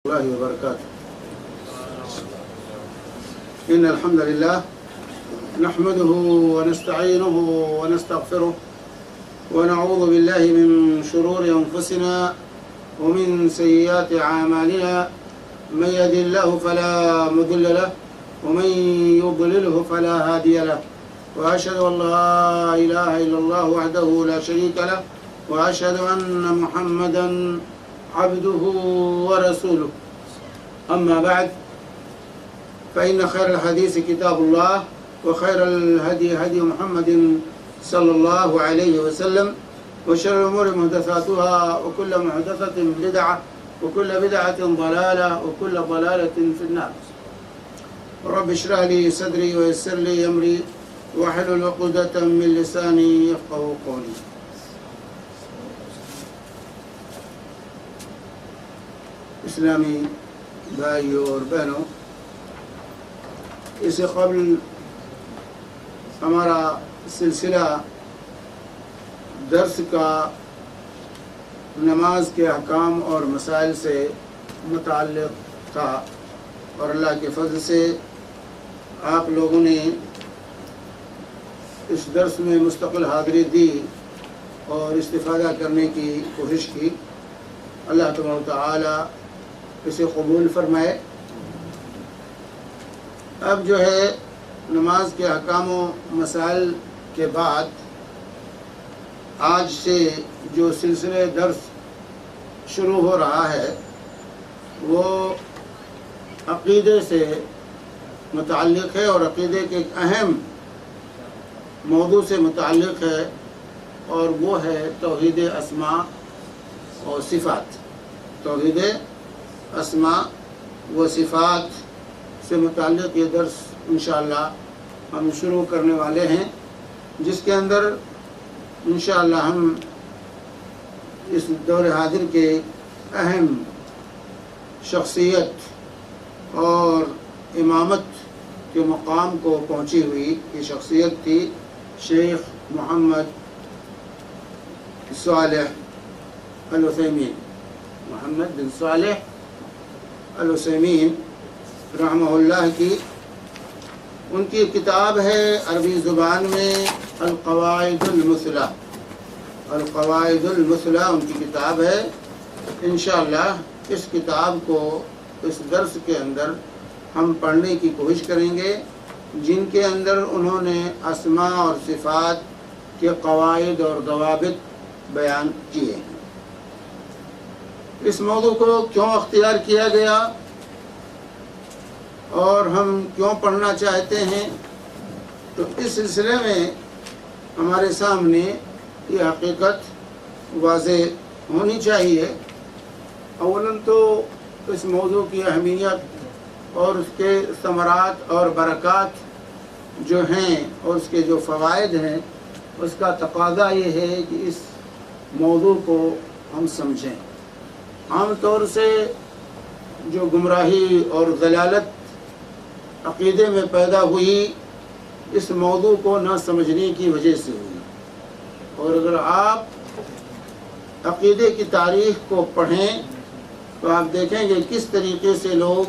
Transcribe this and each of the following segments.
الله وبركاته. إن الحمد لله نحمده ونستعينه ونستغفره ونعوذ بالله من شرور أنفسنا ومن سيئات أعمالنا، من يهد الله فلا مضل له ومن يضلله فلا هادي له، وأشهد أن لا إله إلا الله وحده لا شريك له، وأشهد أن محمدا عبده ورسوله. أما بعد، فإن خير الحديث كتاب الله، وخير الهدي هدي محمد صلى الله عليه وسلم، وشر الأمور محدثاتها، وكل محدثة بدعة، وكل بدعة ضلالة، وكل ضلالة في النار. رب اشرح لي صدري ويسر لي أمري واحلل عقدة من لساني يفقهوا قولي. اسلامی بھائیوں اور بہنوں، اس سے قبل ہمارا سلسلہ درس کا نماز کے احکام اور مسائل سے متعلق تھا، اور اللہ کے فضل سے آپ لوگوں نے اس درس میں مستقل حاضری دی اور استفادہ کرنے کی کوشش کی۔ اللہ تبارک و تعالی اسے قبول فرمائے۔ اب جو ہے نماز کے احکام و مسائل کے بعد آج سے جو سلسلے درس شروع ہو رہا ہے وہ عقیدے سے متعلق ہے، اور عقیدے کے ایک اہم موضوع سے متعلق ہے، اور وہ ہے توحید اسماء و صفات۔ توحید اسماء و صفات سے متعلق یہ درس انشاءاللہ ہم شروع کرنے والے ہیں، جس کے اندر انشاءاللہ ہم اس دور حاضر کے اہم شخصیت اور امامت کے مقام کو پہنچی ہوئی یہ شخصیت تھی شیخ محمد صالح العثیمین، محمد بن صالح العثیمین رحمہ اللہ کی۔ ان کی کتاب ہے عربی زبان میں القواعد المثلی۔ القواعد المثلی ان کی کتاب ہے۔ انشاءاللہ اس کتاب کو اس درس کے اندر ہم پڑھنے کی کوشش کریں گے، جن کے اندر انہوں نے اسماء اور صفات کے قواعد اور ضوابط بیان کیے ہیں۔ اس موضوع کو کیوں اختیار کیا گیا اور ہم کیوں پڑھنا چاہتے ہیں، تو اس سلسلے میں ہمارے سامنے یہ حقیقت واضح ہونی چاہیے۔ اولاً تو اس موضوع کی اہمیت اور اس کے ثمرات اور برکات جو ہیں اور اس کے جو فوائد ہیں، اس کا تقاضا یہ ہے کہ اس موضوع کو ہم سمجھیں۔ عام طور سے جو گمراہی اور ضلالت عقیدے میں پیدا ہوئی، اس موضوع کو نہ سمجھنے کی وجہ سے ہوئی، اور اگر آپ عقیدے کی تاریخ کو پڑھیں تو آپ دیکھیں گے کس طریقے سے لوگ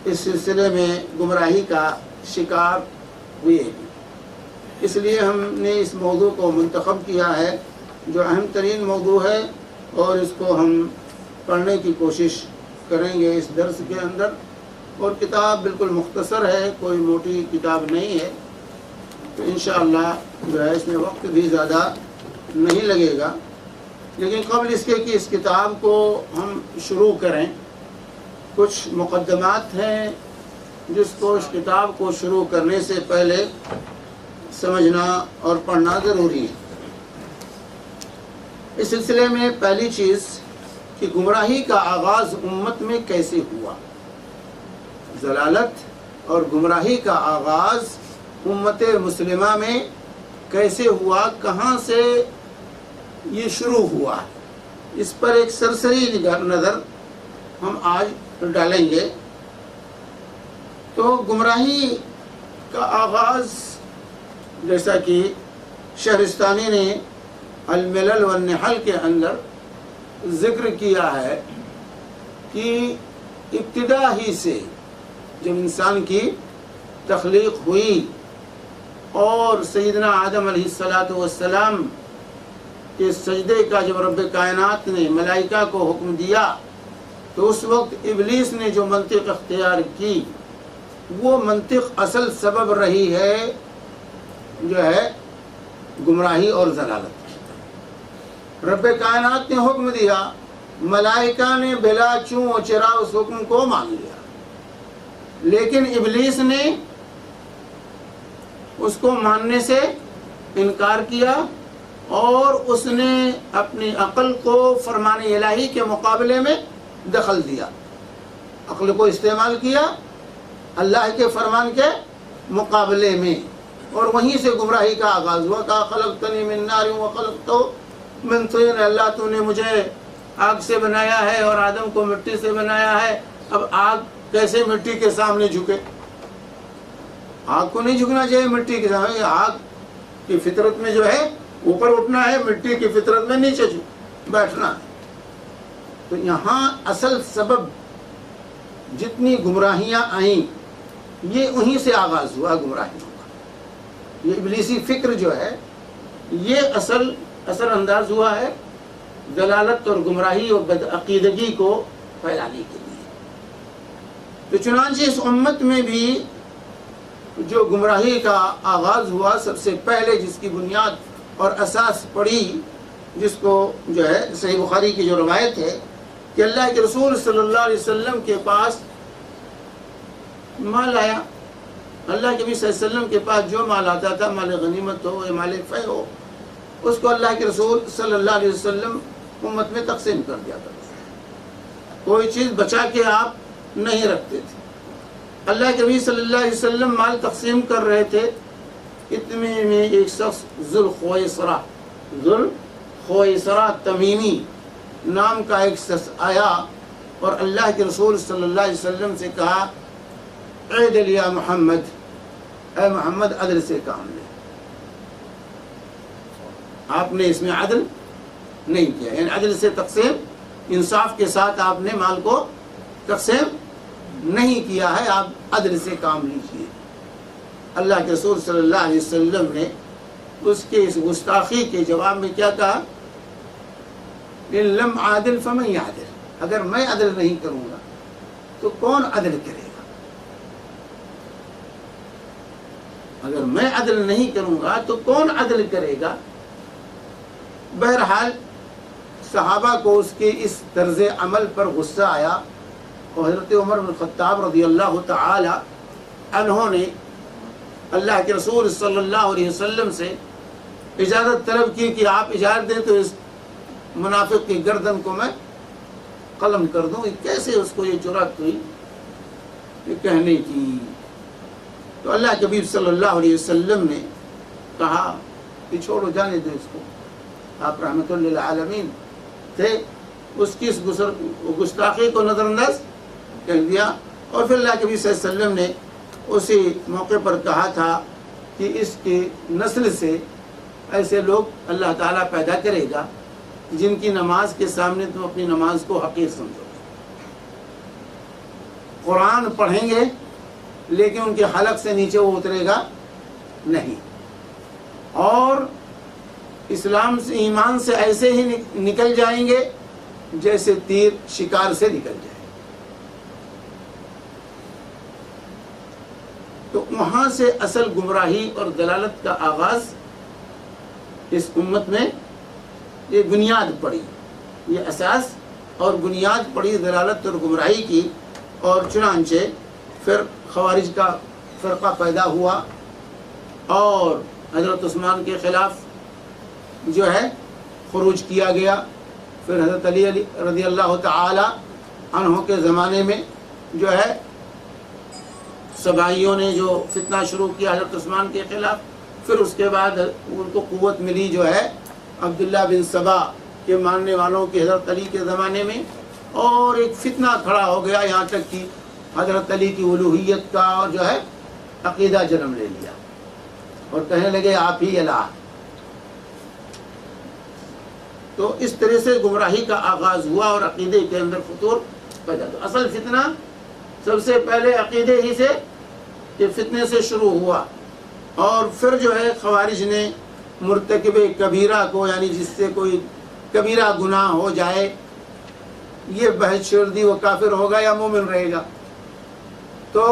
اس سلسلے میں گمراہی کا شکار ہوئے ہیں۔ اس لیے ہم نے اس موضوع کو منتخب کیا ہے، جو اہم ترین موضوع ہے، اور اس کو ہم پڑھنے کی کوشش کریں گے اس درس کے اندر۔ اور کتاب بالکل مختصر ہے، کوئی موٹی کتاب نہیں ہے، تو انشاءاللہ جو ہے اس میں وقت بھی زیادہ نہیں لگے گا۔ لیکن قبل اس کے کہ اس کتاب کو ہم شروع کریں، کچھ مقدمات ہیں جس کو اس کتاب کو شروع کرنے سے پہلے سمجھنا اور پڑھنا ضروری ہے۔ اس سلسلے میں پہلی چیز کہ گمراہی کا آغاز امت میں کیسے ہوا۔ ضلالت اور گمراہی کا آغاز امت مسلمہ میں کیسے ہوا، کہاں سے یہ شروع ہوا، اس پر ایک سرسری نظر ہم آج ڈالیں گے۔ تو گمراہی کا آغاز، جیسا کہ شہرستانی نے الملل والنحل کے اندر ذکر کیا ہے کہ ابتدا ہی سے جب انسان کی تخلیق ہوئی اور سیدنا آدم علیہ السلام کے سجدے کا جب رب کائنات نے ملائکہ کو حکم دیا تو اس وقت ابلیس نے جو منطق اختیار کی وہ منطق اصل سبب رہی ہے جو ہے گمراہی اور ضلالت. رب کائنات نے حکم دیا، ملائکہ نے بلا چوں و چرا اس حکم کو مان لیا، لیکن ابلیس نے اس کو ماننے سے انکار کیا اور اس نے اپنی عقل کو فرمان الہی کے مقابلے میں دخل دیا، عقل کو استعمال کیا اللہ کے فرمان کے مقابلے میں، اور وہیں سے گمراہی کا آغاز ہوا. کہا خلقتنی من نار وخلقتہ من طین، اللہ تو نے مجھے آگ سے بنایا ہے اور آدم کو مٹی سے بنایا ہے، اب آگ کیسے مٹی کے سامنے جھکے؟ آگ کو نہیں جھکنا چاہیے مٹی کے سامنے، آگ کی فطرت میں جو ہے اوپر اٹھنا ہے، مٹی کی فطرت میں نیچے بیٹھنا ہے. تو یہاں اصل سبب جتنی گمراہیاں آئیں یہ انہی سے آغاز ہوا گمراہیوں کا. یہ ابلیسی فکر جو ہے یہ اثر انداز ہوا ہے دلالت اور گمراہی اور بدعقیدگی کو پھیلانے کے لیے. تو چنانچہ اس امت میں بھی جو گمراہی کا آغاز ہوا، سب سے پہلے جس کی بنیاد اور اساس پڑی، جس کو جو ہے صحیح بخاری کی جو روایت ہے کہ اللہ کے رسول صلی اللہ علیہ وسلم کے پاس مال آیا. اللہ کے نبی صلی اللہ علیہ وسلم کے پاس جو مال آتا تھا، مال غنیمت ہو یا مال فیح ہو، اس کو اللہ کے رسول صلی اللہ علیہ وسلم امت میں تقسیم کر دیا تھا. کوئی چیز بچا کے آپ نہیں رکھتے تھے. اللہ کے نبی صلی اللہ علیہ وسلم مال تقسیم کر رہے تھے، اتنے میں ایک شخص ذوالخویصرہ تمیمی نام کا ایک شخص آیا اور اللہ کے رسول صلی اللہ علیہ وسلم سے کہا اعدل یا محمد، اے محمد عدل سے کام لے. آپ نے اس میں عدل نہیں کیا، یعنی عدل سے تقسیم، انصاف کے ساتھ آپ نے مال کو تقسیم نہیں کیا ہے، آپ عدل سے کام لیجیے. اللہ کے رسول صلی اللہ علیہ وسلم نے اس کے اس گستاخی کے جواب میں کیا کہا؟ ان لم عادل فمن یعدل، اگر میں عدل نہیں کروں گا تو کون عدل کرے گا؟ اگر میں عدل نہیں کروں گا تو کون عدل کرے گا؟ بہرحال صحابہ کو اس کے اس طرز عمل پر غصہ آیا اور حضرت عمر بن خطاب رضی اللہ تعالی عنہ نے اللہ کے رسول صلی اللہ علیہ وسلم سے اجازت طلب کی کہ آپ اجازت دیں تو اس منافق کی گردن کو میں قلم کر دوں. کیسے اس کو یہ جرأت ہوئی یہ کہنے کی؟ تو اللہ کے حبیب صلی اللہ علیہ وسلم نے کہا کہ چھوڑو، جانے دو اس کو، آپ رحمت للعالمین تھے. اس کی اس گستاخی کو نظر انداز کر دیا. اور پھر اللہ کے نبی صلی اللہ علیہ وسلم نے اسی موقع پر کہا تھا کہ اس کی نسل سے ایسے لوگ اللہ تعالیٰ پیدا کرے گا جن کی نماز کے سامنے تم اپنی نماز کو حقیر سمجھو گے. قرآن پڑھیں گے لیکن ان کے حلق سے نیچے وہ اترے گا نہیں، اور اسلام سے ایمان سے ایسے ہی نکل جائیں گے جیسے تیر شکار سے نکل جائے. تو وہاں سے اصل گمراہی اور دلالت کا آغاز اس امت میں یہ بنیاد پڑی، یہ اساس اور بنیاد پڑی دلالت اور گمراہی کی. اور چنانچہ پھر خوارج کا فرقہ پیدا ہوا اور حضرت عثمان کے خلاف جو ہے خروج کیا گیا. پھر حضرت علی رضی اللہ تعالی عنہ کے زمانے میں جو ہے سبائیوں نے جو فتنہ شروع کیا حضرت عثمان کے خلاف. پھر اس کے بعد ان کو قوت ملی جو ہے عبداللہ بن سبا کے ماننے والوں کے حضرت علی کے زمانے میں، اور ایک فتنہ کھڑا ہو گیا یہاں تک کہ حضرت علی کی الوہیت کا جو ہے عقیدہ جنم لے لیا اور کہنے لگے آپ ہی الہ. تو اس طرح سے گمراہی کا آغاز ہوا اور عقیدے کے اندر فطور پیدا. تو اصل فتنہ سب سے پہلے عقیدے ہی سے یہ فتنے سے شروع ہوا. اور پھر جو ہے خوارج نے مرتکب کبیرہ کو، یعنی جس سے کوئی کبیرہ گناہ ہو جائے، یہ بحث چھوڑ دی وہ کافر ہوگا یا مومن رہے گا. تو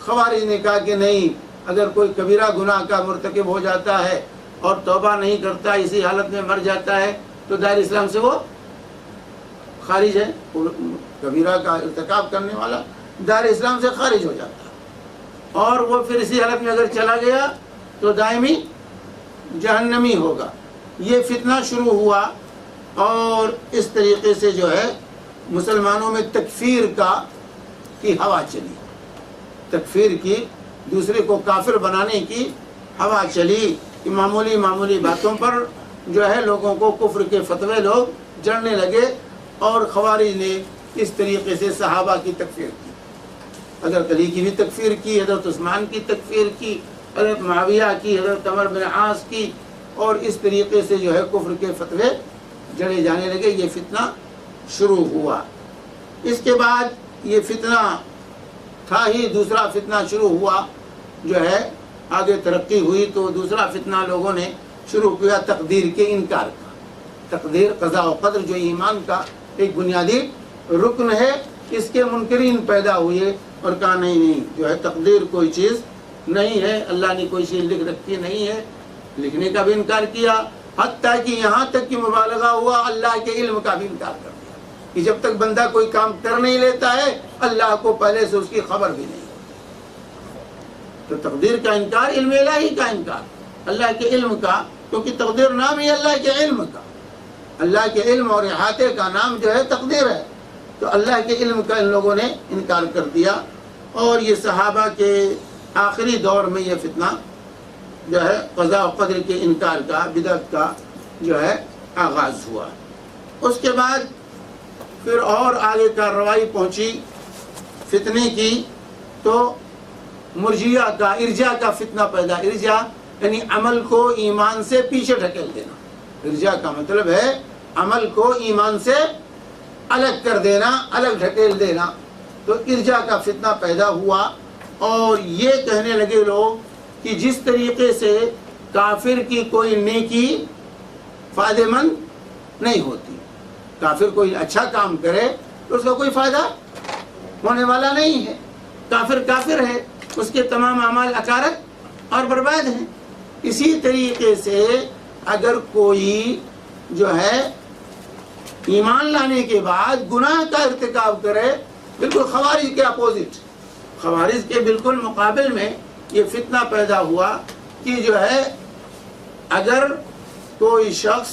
خوارج نے کہا کہ نہیں، اگر کوئی کبیرہ گناہ کا مرتکب ہو جاتا ہے اور توبہ نہیں کرتا، اسی حالت میں مر جاتا ہے، تو دائر اسلام سے وہ خارج ہے. کبیرہ کا ارتکاب کرنے والا دائر اسلام سے خارج ہو جاتا ہے، اور وہ پھر اسی حالت میں اگر چلا گیا تو دائمی جہنمی ہوگا. یہ فتنہ شروع ہوا، اور اس طریقے سے جو ہے مسلمانوں میں تکفیر کی ہوا چلی، تکفیر کی، دوسرے کو کافر بنانے کی ہوا چلی. کہ معمولی باتوں پر جو ہے لوگوں کو کفر کے فتوے لوگ جڑنے لگے، اور خوارج نے اس طریقے سے صحابہ کی تکفیر کی. حضرت علی کی بھی تکفیر کی، حضرت عثمان کی تکفیر کی، حضرت معاویہ کی، حضرت عمر بن عاص کی، اور اس طریقے سے جو ہے کفر کے فتوے جڑے جانے لگے. یہ فتنہ شروع ہوا. اس کے بعد یہ فتنہ تھا ہی، دوسرا فتنہ شروع ہوا جو ہے، آگے ترقی ہوئی تو دوسرا فتنہ لوگوں نے شروع کیا تقدیر کے انکار کا. تقدیر، قضاء و قدر جو ایمان کا ایک بنیادی رکن ہے، اس کے منکرین پیدا ہوئے اور کہا نہیں جو ہے تقدیر کوئی چیز نہیں ہے، اللہ نے کوئی چیز لکھ رکھی نہیں ہے. لکھنے کا بھی انکار کیا، حتیٰ کہ یہاں تک کہ مبالغہ ہوا اللہ کے علم کا بھی انکار کر دیا کہ جب تک بندہ کوئی کام کر نہیں لیتا ہے اللہ کو پہلے سے اس کی خبر بھی نہیں. تو تقدیر کا انکار، علم الہی کا انکار، اللہ کے علم کا، کیونکہ تقدیر نام ہی اللہ کے علم کا، اللہ کے علم اور احاطے کا نام جو ہے تقدیر ہے. تو اللہ کے علم کا ان لوگوں نے انکار کر دیا، اور یہ صحابہ کے آخری دور میں یہ فتنہ جو ہے قضاء و قدر کے انکار کا، بدعت کا جو ہے آغاز ہوا. اس کے بعد پھر اور آگے کارروائی پہنچی فتنے کی، تو مرجیہ کا، ارجاء کا فتنہ پیدا. ارجاء یعنی عمل کو ایمان سے پیچھے ڈھکیل دینا. ارجاء کا مطلب ہے عمل کو ایمان سے الگ کر دینا، الگ ڈھکیل دینا. تو ارجاء کا فتنہ پیدا ہوا، اور یہ کہنے لگے لوگ کہ جس طریقے سے کافر کی کوئی نیکی فائدہ مند نہیں ہوتی، کافر کوئی اچھا کام کرے تو اس کا کوئی فائدہ ہونے والا نہیں ہے، کافر کافر ہے، اس کے تمام اعمال اکارت اور برباد ہیں. اسی طریقے سے اگر کوئی جو ہے ایمان لانے کے بعد گناہ کا ارتکاب کرے، بالکل خوارج کے اپوزٹ، خوارج کے بالکل مقابل میں یہ فتنہ پیدا ہوا کہ جو ہے اگر کوئی شخص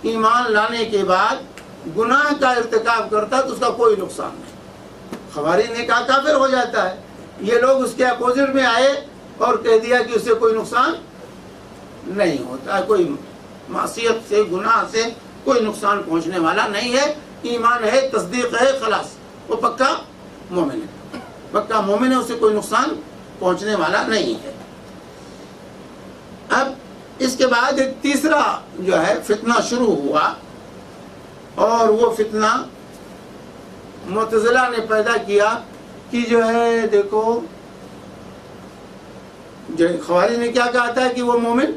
ایمان لانے کے بعد گناہ کا ارتکاب کرتا تو اس کا کوئی نقصان نہیں. خوارج نے کہا کافر ہو جاتا ہے، یہ لوگ اس کے اپوزٹ میں آئے اور کہہ دیا کہ اس سے کوئی نقصان نہیں ہوتا، کوئی معصیت سے، گناہ سے کوئی نقصان پہنچنے والا نہیں ہے، ایمان ہے، تصدیق ہے، خلاص وہ پکا مومن ہے، پکا مومن ہے، اسے کوئی نقصان پہنچنے والا نہیں ہے. اب اس کے بعد ایک تیسرا جو ہے فتنہ شروع ہوا، اور وہ فتنہ معتزلہ نے پیدا کیا کہ جو ہے دیکھو، جو خوارج نے کیا کہا تھا کہ وہ مومن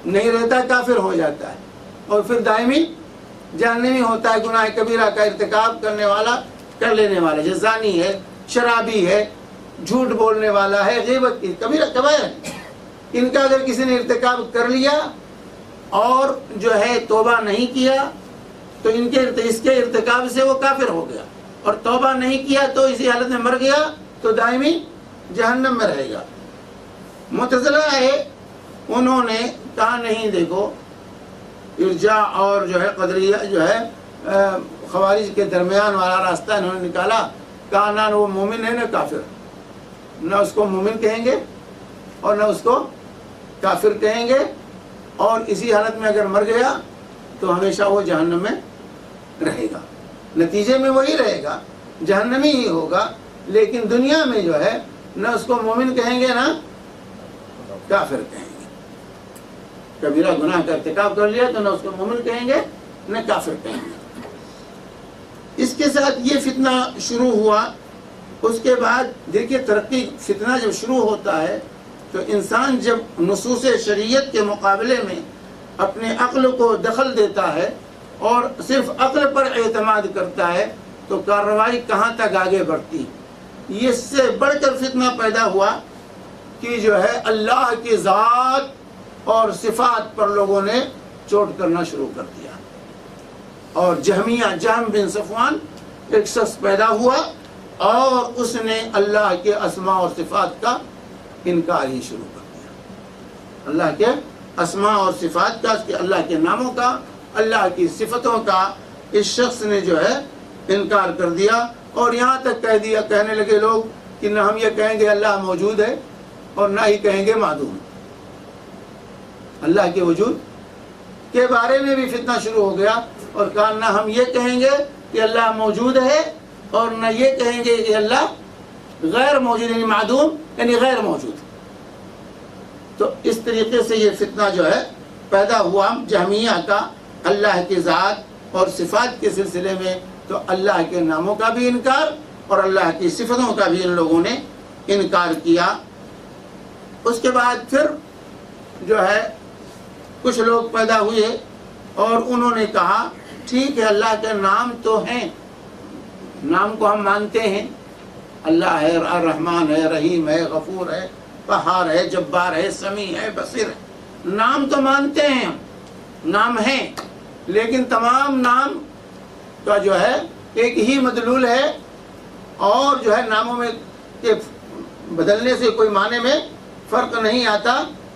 نہیں رہتا، کافر ہو جاتا ہے، اور پھر دائمی جہنمی ہوتا ہے، گناہ کبیرہ کا ارتکاب کرنے والا، کر لینے والا، جو زانی ہے، شرابی ہے، جھوٹ بولنے والا ہے، غیبت کی کبیرہ کبائر ہے، ان کا اگر کسی نے ارتکاب کر لیا اور جو ہے توبہ نہیں کیا تو اس کے ارتکاب سے وہ کافر ہو گیا، اور توبہ نہیں کیا تو اسی حالت میں مر گیا تو دائمی جہنم میں رہے گا. معتزلہ ہے، انہوں نے کہا نہیں، دیکھو ارجاء اور جو ہے قدریہ جو ہے خوارج کے درمیان والا راستہ انہوں نے نکالا. کہا نہ وہ مومن ہے نہ کافر، نہ اس کو مومن کہیں گے اور نہ اس کو کافر کہیں گے، اور اسی حالت میں اگر مر گیا تو ہمیشہ وہ جہنم میں رہے گا. نتیجے میں وہی رہے گا، جہنمی ہی ہوگا، لیکن دنیا میں جو ہے نہ اس کو مومن کہیں گے نہ کافر کہیں گے. کبیرہ گناہ کا ارتکاب کر لیا تو نہ اس کو مومن کہیں گے نہ کافر کہیں گے. اس کے ساتھ یہ فتنہ شروع ہوا. اس کے بعد دیکھیے ترقی، فتنہ جب شروع ہوتا ہے تو انسان جب نصوص شریعت کے مقابلے میں اپنے عقل کو دخل دیتا ہے اور صرف عقل پر اعتماد کرتا ہے تو کارروائی کہاں تک آگے بڑھتی. یہ اس سے بڑھ کر فتنہ پیدا ہوا کہ جو ہے اللہ کی ذات اور صفات پر لوگوں نے چوٹ کرنا شروع کر دیا. اور جہم بن صفوان ایک شخص پیدا ہوا اور اس نے اللہ کے اسماء اور صفات کا انکار ہی شروع کر دیا. اللہ کے اسماء اور صفات کا، اللہ کے ناموں کا، اللہ کی صفتوں کا اس شخص نے جو ہے انکار کر دیا. اور یہاں تک کہنے لگے لوگ کہ نہ ہم یہ کہیں گے اللہ موجود ہے اور نہ ہی کہیں گے معدوم. اللہ کے وجود کے بارے میں بھی فتنہ شروع ہو گیا اور کہا نہ ہم یہ کہیں گے کہ اللہ موجود ہے اور نہ یہ کہیں گے کہ اللہ غیر موجود، یعنی معدوم یعنی غیر موجود. تو اس طریقے سے یہ فتنہ جو ہے پیدا ہوا جہمیہ کا اللہ کی ذات اور صفات کے سلسلے میں. تو اللہ کے ناموں کا بھی انکار اور اللہ کی صفتوں کا بھی ان لوگوں نے انکار کیا. اس کے بعد پھر جو ہے کچھ لوگ پیدا ہوئے اور انہوں نے کہا ٹھیک ہے اللہ کے نام تو ہیں، نام کو ہم مانتے ہیں، اللہ ہے، الرحمن ہے، رحیم ہے، غفور ہے، قہار ہے، جبار ہے، سمیع ہے، بصیر ہے. نام تو مانتے ہیں، نام ہیں، لیکن تمام نام کا جو ہے ایک ہی مدلول ہے اور جو ہے ناموں میں کے بدلنے سے کوئی معنی میں فرق نہیں آتا.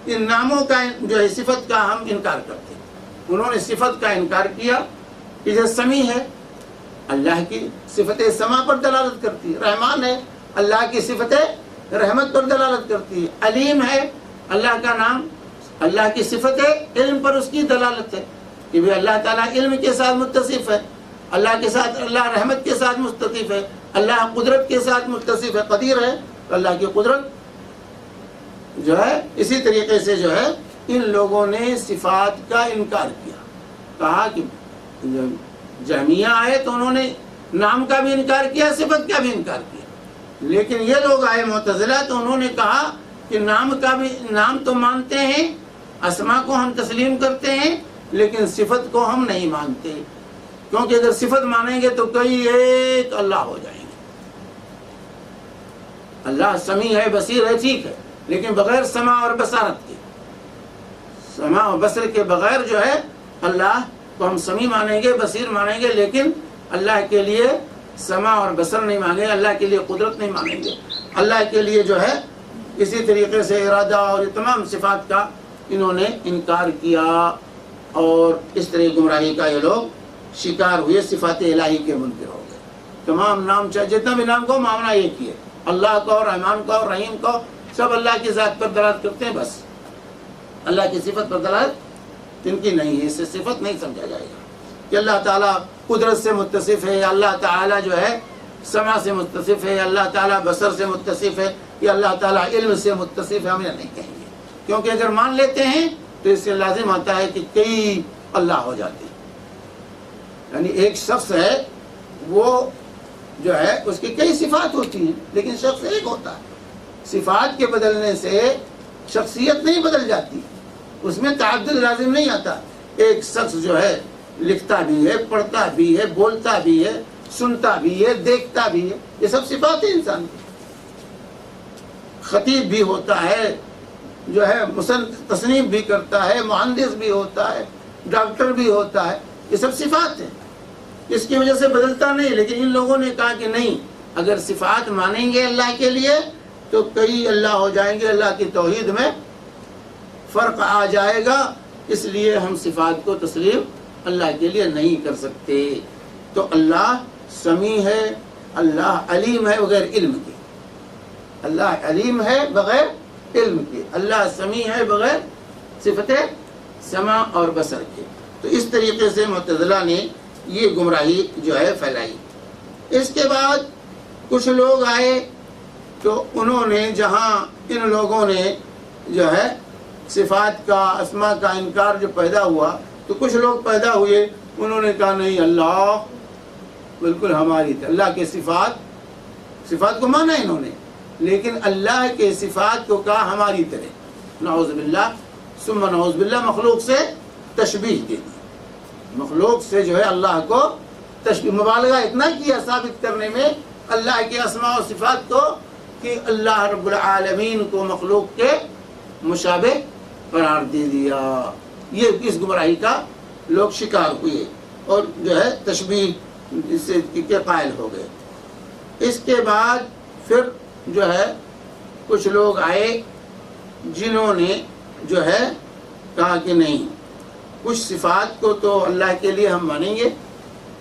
ان ناموں کا جو ہے صفت کا ہم انکار کرتے ہیں. انہوں نے صفت کا انکار کیا کہ جیسے سمیع ہے، اللہ کی صفت سماع پر دلالت کرتی ہے. رحمان ہے، اللہ کی صفت رحمت پر دلالت کرتی ہے. علیم ہے، اللہ کا نام، اللہ کی صفت علم پر اس کی دلالت ہے کہ بھی اللہ تعالیٰ علم کے ساتھ متصف ہے، اللہ کے ساتھ، اللہ رحمت کے ساتھ متصف ہے، اللہ قدرت کے ساتھ متصف ہے، قدیر ہے تو اللہ کی قدرت جو ہے. اسی طریقے سے جو ہے ان لوگوں نے صفات کا انکار کیا. کہا کہ جہمیہ آئے تو انہوں نے نام کا بھی انکار کیا، صفت کا بھی انکار کیا. لیکن یہ لوگ آئے معتزلہ تو انہوں نے کہا کہ نام تو مانتے ہیں، اسماء کو ہم تسلیم کرتے ہیں، لیکن صفت کو ہم نہیں مانتے، کیونکہ اگر صفت مانیں گے تو کئی ایک اللہ ہو جائیں گے. اللہ سمیع ہے، بصیر ہے، ٹھیک ہے، لیکن بغیر سماع اور بصارت کے، سماع اور بصر کے بغیر جو ہے اللہ کو ہم سمیع مانیں گے، بصیر مانیں گے، لیکن اللہ کے لیے سماع اور بصر نہیں مانیں گے، اللہ کے لیے قدرت نہیں مانیں گے، اللہ کے لیے جو ہے اسی طریقے سے ارادہ اور تمام صفات کا انہوں نے انکار کیا. اور اس طرح گمراہی کا یہ لوگ شکار ہوئے، صفات الہی کے منکر ہو گئے. تمام نام چاہے جتنا بھی نام کو ماننا ایک ہی ہے، اللہ کو، رحمان کو، رحیم کو، سب اللہ کی ذات پر دلالت کرتے ہیں، بس اللہ کی صفت پر دلالت ان کی نہیں ہے. اس سے صفت نہیں سمجھا جائے گا کہ اللہ تعالیٰ قدرت سے متصف ہے، اللہ تعالیٰ جو ہے سماع سے متصف ہے، اللہ تعالیٰ بصر سے متصف ہے، یا اللہ تعالیٰ علم سے متصف ہے. ہم یہ نہیں کہیں گے، کیونکہ اگر مان لیتے ہیں تو اس سے لازم آتا ہے کہ کئی اللہ ہو جاتے ہیں. یعنی ایک شخص ہے، وہ جو ہے اس کی کئی صفات ہوتی ہیں لیکن شخص ایک ہوتا ہے. صفات کے بدلنے سے شخصیت نہیں بدل جاتی، اس میں تعدد لازم نہیں آتا. ایک شخص جو ہے لکھتا بھی ہے، پڑھتا بھی ہے، بولتا بھی ہے، سنتا بھی ہے، دیکھتا بھی ہے، یہ سب صفات ہیں انسان کی. خطیب بھی ہوتا ہے، جو ہے تصنیف بھی کرتا ہے، مہندس بھی ہوتا ہے، ڈاکٹر بھی ہوتا ہے، یہ سب صفات ہیں. اس کی وجہ سے بدلتا نہیں. لیکن ان لوگوں نے کہا کہ نہیں، اگر صفات مانیں گے اللہ کے لیے تو کئی اللہ ہو جائیں گے، اللہ کی توحید میں فرق آ جائے گا، اس لیے ہم صفات کو تسلیم اللہ کے لیے نہیں کر سکتے. تو اللہ سمیع ہے، اللہ علیم ہے بغیر علم کے، اللہ علیم ہے بغیر علم کے، اللہ سمیع ہے بغیر صفت سماع اور بصر کے. تو اس طریقے سے معتزلہ نے یہ گمراہی جو ہے پھیلائی. اس کے بعد کچھ لوگ آئے تو انہوں نے، جہاں ان لوگوں نے جو ہے صفات کا، اسماء کا انکار جو پیدا ہوا، تو کچھ لوگ پیدا ہوئے، انہوں نے کہا نہیں، اللہ بالکل ہماری طرح. اللہ کے صفات کو مانا انہوں نے، لیکن اللہ کے صفات کو کہا ہماری طرح. نعوذ باللہ ثم نعوذ باللہ، مخلوق سے تشبیہ دے دی. مخلوق سے جو ہے اللہ کو تشبیہ، مبالغہ اتنا کیا ثابت کرنے میں اللہ کے اسماء و صفات کو کہ اللہ رب العالمین کو مخلوق کے مشابہ قرار دے دیا. یہ اس گمراہی کا لوگ شکار ہوئے اور جو ہے تشبیہ سے کے قائل ہو گئے. اس کے بعد پھر جو ہے کچھ لوگ آئے جنہوں نے جو ہے کہا کہ نہیں، کچھ صفات کو تو اللہ کے لیے ہم مانیں گے،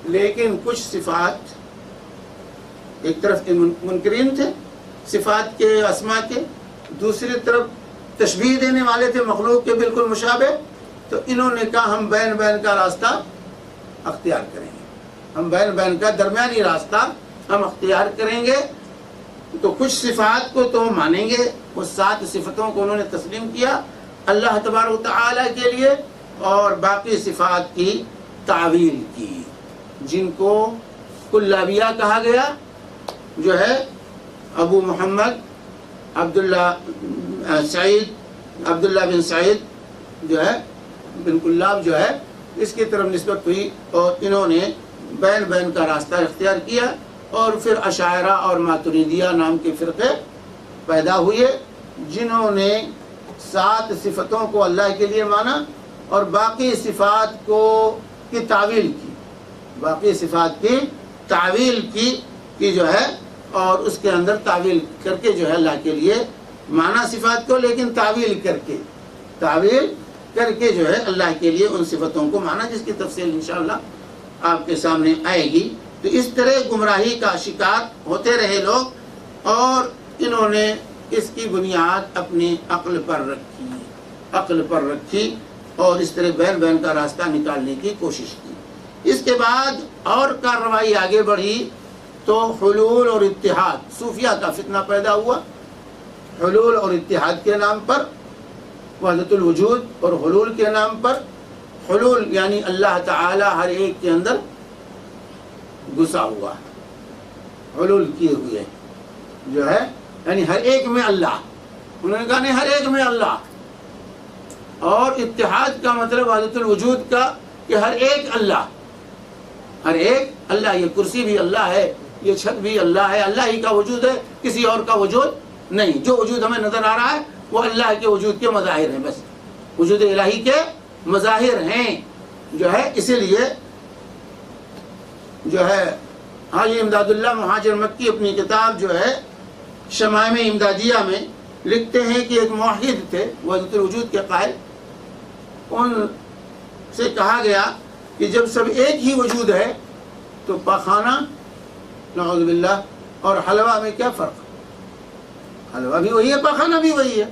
لیکن کچھ صفات، ایک طرف کے منکرین تھے صفات کے اسماء کے، دوسری طرف تشبیہ دینے والے تھے مخلوق کے بالکل مشابہ. تو انہوں نے کہا ہم بین کا راستہ اختیار کریں گے، ہم بین کا درمیانی راستہ ہم اختیار کریں گے. تو کچھ صفات کو تو مانیں گے، وہ 7 صفتوں کو انہوں نے تسلیم کیا اللہ تبارک و تعالیٰ کے لیے، اور باقی صفات کی تعویل کی، جن کو کلابیہ کہا گیا. جو ہے ابو محمد عبداللہ بن سعید جو ہے بن کلاب جو ہے اس کی طرف نسبت ہوئی، اور انہوں نے بین کا راستہ اختیار کیا. اور پھر اشاعرہ اور ماتریدیہ نام کے فرقے پیدا ہوئے، جنہوں نے 7 صفتوں کو اللہ کے لیے مانا اور باقی صفات کی تعویل کی، باقی صفات کی تعویل کی جو ہے، اور اس کے اندر تعویل کر کے جو ہے اللہ کے لیے مانا صفات کو، لیکن تعویل کر کے جو ہے اللہ کے لیے ان صفتوں کو مانا، جس کی تفصیل انشاءاللہ آپ کے سامنے آئے گی. تو اس طرح گمراہی کا شکار ہوتے رہے لوگ، اور انہوں نے اس کی بنیاد اپنی عقل پر رکھی اور اس طرح بین کا راستہ نکالنے کی کوشش کی. اس کے بعد اور کارروائی آگے بڑھی تو حلول اور اتحاد، صوفیہ کا فتنہ پیدا ہوا. حلول اور اتحاد کے نام پر، وحدت الوجود اور حلول کے نام پر. حلول یعنی اللہ تعالی ہر ایک کے اندر گھسا ہوا، حلول کیے ہوئے جو ہے، یعنی ہر ایک میں اللہ. انہوں نے کہا نہیں، ہر ایک میں اللہ. اور اتحاد کا مطلب وحدت الوجود کا کہ ہر ایک اللہ، ہر ایک اللہ. یہ کرسی بھی اللہ ہے، یہ چھت بھی اللہ ہے، اللہ ہی کا وجود ہے، کسی اور کا وجود نہیں. جو وجود ہمیں نظر آ رہا ہے وہ اللہ کے وجود کے مظاہر ہیں، بس وجود الہی کے مظاہر ہیں جو ہے. اسی لیے جو ہے حاجی امداد اللہ مہاجر مکی اپنی کتاب جو ہے شمائم امدادیہ میں لکھتے ہیں کہ ایک موحد تھے وحدت الوجود کے قائل. ان سے کہا گیا کہ جب سب ایک ہی وجود ہے تو پاخانہ نعوذ باللہ اور حلوہ میں کیا فرق؟ حلوہ بھی وہی ہے، پاخانہ بھی وہی ہے،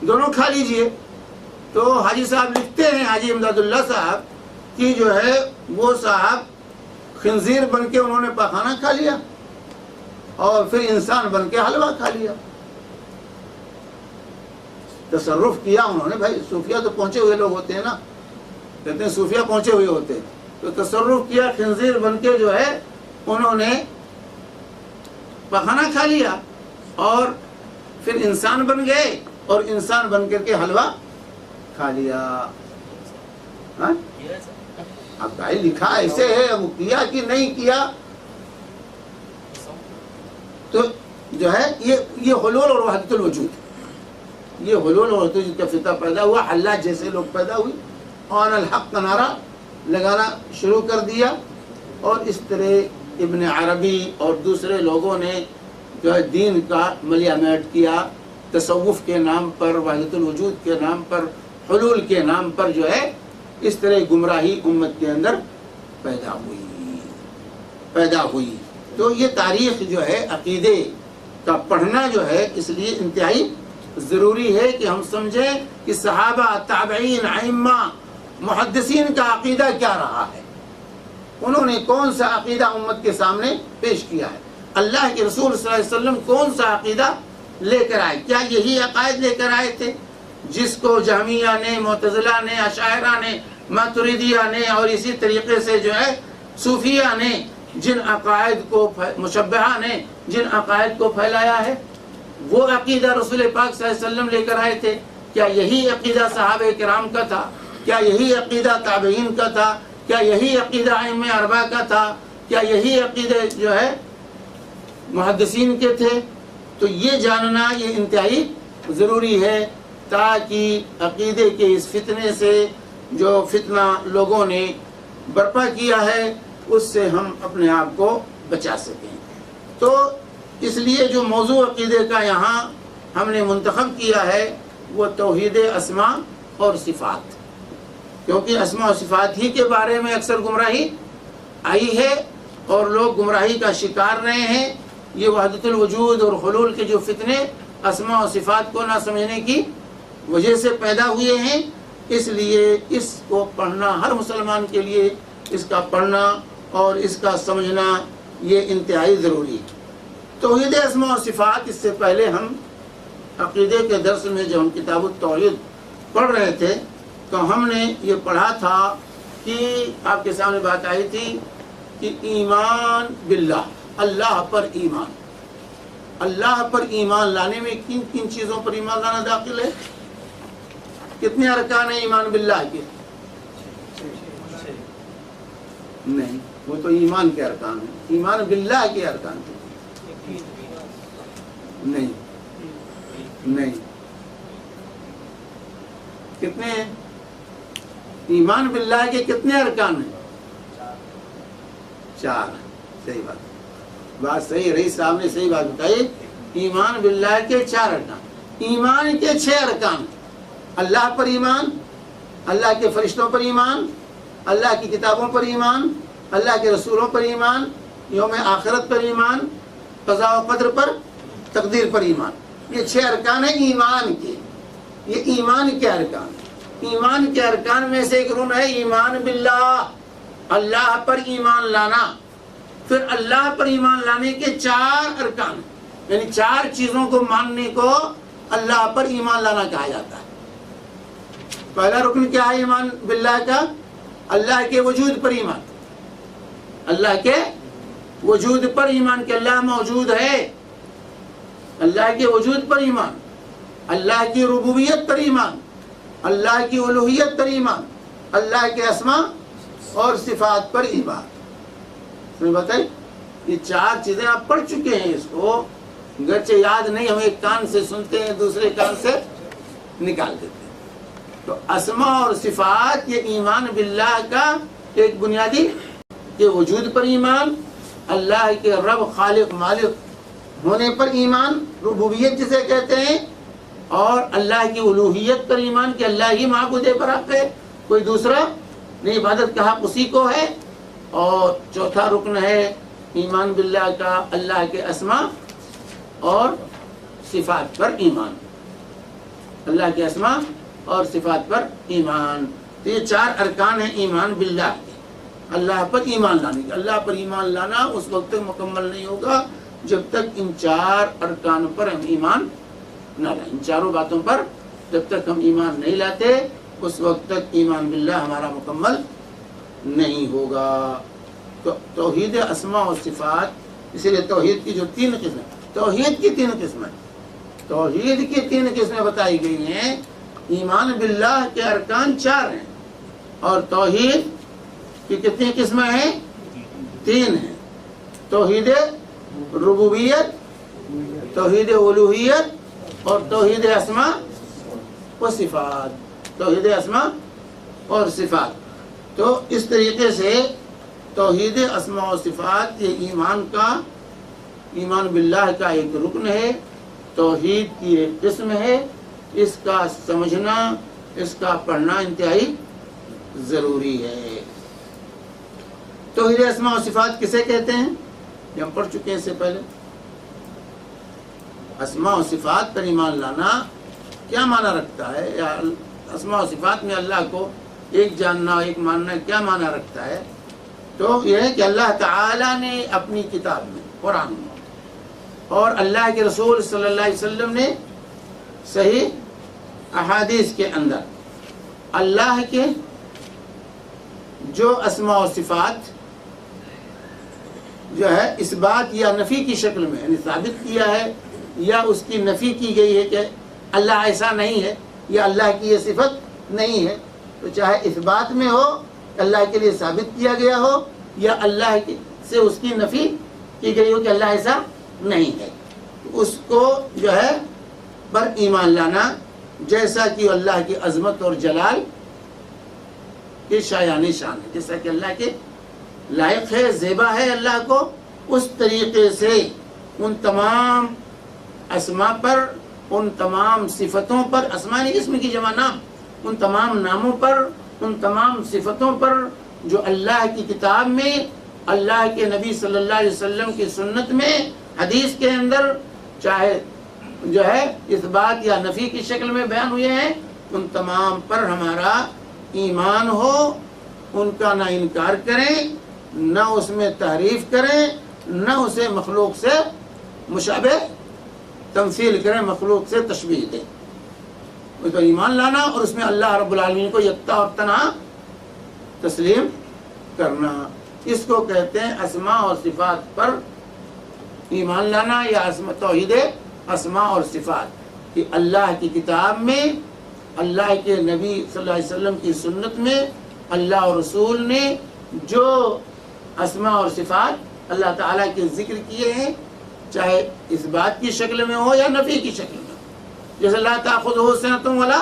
دونوں کھا لیجئے. تو حاجی صاحب لکھتے ہیں، حاجی امداد اللہ صاحب، کہ جو ہے وہ صاحب خنزیر بن کے انہوں نے پاخانہ کھا لیا اور پھر انسان بن کے حلوہ کھا لیا. تصرف کیا انہوں نے. بھائی صوفیہ تو پہنچے ہوئے لوگ ہوتے ہیں نا، کہتے ہیں صوفیہ پہنچے ہوئے ہوتے ہیں. تو تصرف کیا، خنزیر بن کے جو ہے انہوں نے پاخانہ کھا لیا اور پھر انسان بن گئے اور انسان بن کر کے حلوہ کھا لیا. اب بھائی لکھا ایسے ہے، اب کیا کہ نہیں کیا. تو جو ہے یہ حلول اور وحدت الوجود، یہ حلول اور وحدت الوجود کا فتنہ پیدا ہوا. حلاج جیسے لوگ پیدا ہوئی، آن الحق کا نعرہ لگانا شروع کر دیا. اور اس طرح ابن عربی اور دوسرے لوگوں نے جو ہے دین کا ملیامیٹ کیا، تصوف کے نام پر، وحدت الوجود کے نام پر، حلول کے نام پر جو ہے اس طرح گمراہی امت کے اندر پیدا ہوئی. تو یہ تاریخ جو ہے عقیدے کا پڑھنا جو ہے اس لیے انتہائی ضروری ہے کہ ہم سمجھیں کہ صحابہ، تابعین، ائمہ، محدثین کا عقیدہ کیا رہا ہے، انہوں نے کون سا عقیدہ امت کے سامنے پیش کیا ہے. اللہ کے رسول صلی اللہ علیہ وسلم کون سا عقیدہ لے کر آئے؟ کیا یہی عقائد لے کر آئے تھے جس کو جہمیہ نے، معتزلہ نے، اشاعرہ نے، ماتریدیہ نے اور اسی طریقے سے جو ہے صوفیہ نے جن عقائد کو مشبہہ نے جن عقائد کو پھیلایا ہے، وہ عقیدہ رسول پاک صلی اللہ علیہ وسلم لے کر آئے تھے؟ کیا یہی عقیدہ صحابہ کرام کا تھا؟ کیا یہی عقیدہ تابعین کا تھا؟ کیا یہی عقیدہ ائمہ اربعہ کا تھا؟ کیا یہی عقیدے جو ہے محدثین کے تھے؟ تو یہ جاننا یہ انتہائی ضروری ہے، تاکہ عقیدے کے اس فتنے سے جو فتنہ لوگوں نے برپا کیا ہے اس سے ہم اپنے آپ کو بچا سکیں۔ تو اس لیے جو موضوع عقیدے کا یہاں ہم نے منتخب کیا ہے وہ توحید اسماء اور صفات، کیونکہ اسماء و صفات ہی کے بارے میں اکثر گمراہی آئی ہے اور لوگ گمراہی کا شکار رہے ہیں۔ یہ وحدت الوجود اور حلول کے جو فتنے اسماء و صفات کو نہ سمجھنے کی وجہ سے پیدا ہوئے ہیں، اس لیے اس کو پڑھنا ہر مسلمان کے لیے اس کا پڑھنا اور اس کا سمجھنا یہ انتہائی ضروری ہے۔ توحید اسماء و صفات، اس سے پہلے ہم عقیدے کے درس میں جب ہم کتاب التوحید پڑھ رہے تھے تو ہم نے یہ پڑھا تھا کہ آپ کے سامنے بات آئی تھی کہ ایمان باللہ، اللہ پر ایمان، اللہ پر ایمان لانے میں کن کن چیزوں پر ایمان لانا داخل ہے؟ کتنے ارکان ہیں ایمان باللہ کے؟ نہیں، وہ تو ایمان کے ارکان ہیں، ایمان باللہ کے ارکان ہیں۔ نہیں نہیں، کتنے ہیں؟ ایمان باللہ کے کتنے ارکان ہیں؟ 4۔ صحیح بات صحیح، رئیس صاحب نے صحیح بات بتائی، ایمان باللہ کے 4 ارکان۔ ایمان کے 6 ارکان: اللہ پر ایمان، اللہ کے فرشتوں پر ایمان، اللہ کی کتابوں پر ایمان، اللہ کے رسولوں پر ایمان، یوم آخرت پر ایمان، قضاء و قدر پر، تقدیر پر ایمان۔ یہ 6 ارکان ہیں ایمان کے۔ یہ ایمان کے ارکان، ایمان کے ارکان میں سے ایک رکن ہے ایمان باللہ، اللہ پر ایمان لانا۔ پھر اللہ پر ایمان لانے کے 4 ارکان، یعنی 4 چیزوں کو ماننے کو اللہ پر ایمان لانا کہا جاتا ہے۔ پہلا رکن کیا ہے ایمان باللہ کا؟ اللہ کے وجود پر ایمان، اللہ کے وجود پر ایمان کہ اللہ موجود ہے، اللہ کے وجود پر ایمان، اللہ کی ربوبیت پر ایمان، اللہ کی الوہیت پر ایمان، اللہ کے اسماء اور صفات پر ایمان۔ سمجھ بتائی؟ یہ 4 چیزیں آپ پڑھ چکے ہیں، اس کو گرچہ یاد نہیں، ہم ایک کان سے سنتے ہیں دوسرے کان سے نکال دیتے ہیں۔ تو اسماء اور صفات یہ ایمان باللہ کا ایک بنیادی، کہ وجود پر ایمان، اللہ کے رب خالق مالک ہونے پر ایمان، ربوبیت جسے کہتے ہیں، اور اللہ کی الوہیت پر ایمان کہ اللہ ہی معبود برحق ہے، کوئی دوسرا نہیں، عبادت کا حق اسی کو ہے۔ اور چوتھا رکن ہے ایمان باللہ کا اللہ کے اسماء اور صفات پر ایمان، اللہ کے اسماء اور صفات پر ایمان۔ تو یہ 4 ارکان ہیں ایمان باللہ کے، اللہ پر ایمان لانے کے۔ اللہ پر ایمان لانا اس وقت تک مکمل نہیں ہوگا جب تک ان 4 ارکان پر ہم ایمان نہ لائیں۔ ان 4 باتوں پر جب تک ہم ایمان نہیں لاتے اس وقت تک ایمان باللہ ہمارا مکمل نہیں ہوگا۔ تو توحید اسماء و صفات، اسی لیے توحید کی جو 3 قسمیں، توحید کی 3 قسمیں، توحید کی 3 قسمیں بتائی گئی ہیں۔ ایمان باللہ کے ارکان 4 ہیں اور توحید کی کتنی قسمیں ہیں؟ 3 ہیں۔ توحید ربوبیت، توحید الوہیت اور توحید اسماء و صفات، توحید اسماء اور صفات۔ تو اس طریقے سے توحید اسماء و صفات یہ ایمان کا، ایمان باللہ کا ایک رکن ہے، توحید کی ایک قسم ہے۔ اس کا سمجھنا، اس کا پڑھنا انتہائی ضروری ہے۔ توحید اسماء و صفات کسے کہتے ہیں؟ یہ ہم پڑھ چکے ہیں اس سے پہلے۔ اسماء و صفات پر ایمان لانا کیا معنی رکھتا ہے، یا اسماء و صفات میں اللہ کو ایک جاننا ایک ماننا کیا معنی رکھتا ہے؟ تو یہ ہے کہ اللہ تعالیٰ نے اپنی کتاب میں، قرآن میں، اور اللہ کے رسول صلی اللہ علیہ وسلم نے صحیح احادیث کے اندر اللہ کے جو اسماء و صفات جو ہے اس بات یا نفی کی شکل میں، یعنی ثابت کیا ہے یا اس کی نفی کی گئی ہے کہ اللہ ایسا نہیں ہے یا اللہ کی یہ صفت نہیں ہے، تو چاہے اس بات میں ہو اللہ کے لیے ثابت کیا گیا ہو یا اللہ سے اس کی نفی کی گئی ہو کہ اللہ ایسا نہیں ہے، اس کو جو ہے پر ایمان لانا، جیسا کہ اللہ کی عظمت اور جلال کی شایان شان ہے، جیسا کہ اللہ کے لائق ہے، زیبا ہے اللہ کو، اس طریقے سے ان تمام اسما پر، ان تمام صفتوں پر، اسماء یعنی اسم کی جمع نام، ان تمام ناموں پر، ان تمام صفتوں پر جو اللہ کی کتاب میں، اللہ کے نبی صلی اللہ علیہ وسلم کی سنت میں، حدیث کے اندر چاہے جو ہے اس بات یا نفی کی شکل میں بیان ہوئے ہیں، ان تمام پر ہمارا ایمان ہو، ان کا نہ انکار کریں، نہ اس میں تعریف کریں، نہ اسے مخلوق سے مشابہ تمثیل کریں، مخلوق سے تشبیہ دیں، اس پر ایمان لانا اور اس میں اللہ رب العالمین کو یکتا اور تنہا تسلیم کرنا، اس کو کہتے ہیں اسماء اور صفات پر ایمان لانا یا توحید اسماء اور صفات، کہ اللہ کی کتاب میں، اللہ کے نبی صلی اللہ علیہ وسلم کی سنت میں، اللہ اور رسول نے جو اسماء اور صفات اللہ تعالیٰ کے ذکر کیے ہیں، چاہے اس بات کی شکل میں ہو یا نفی کی شکل میں ہو، جیسے لا تأخذہ سنۃ ولا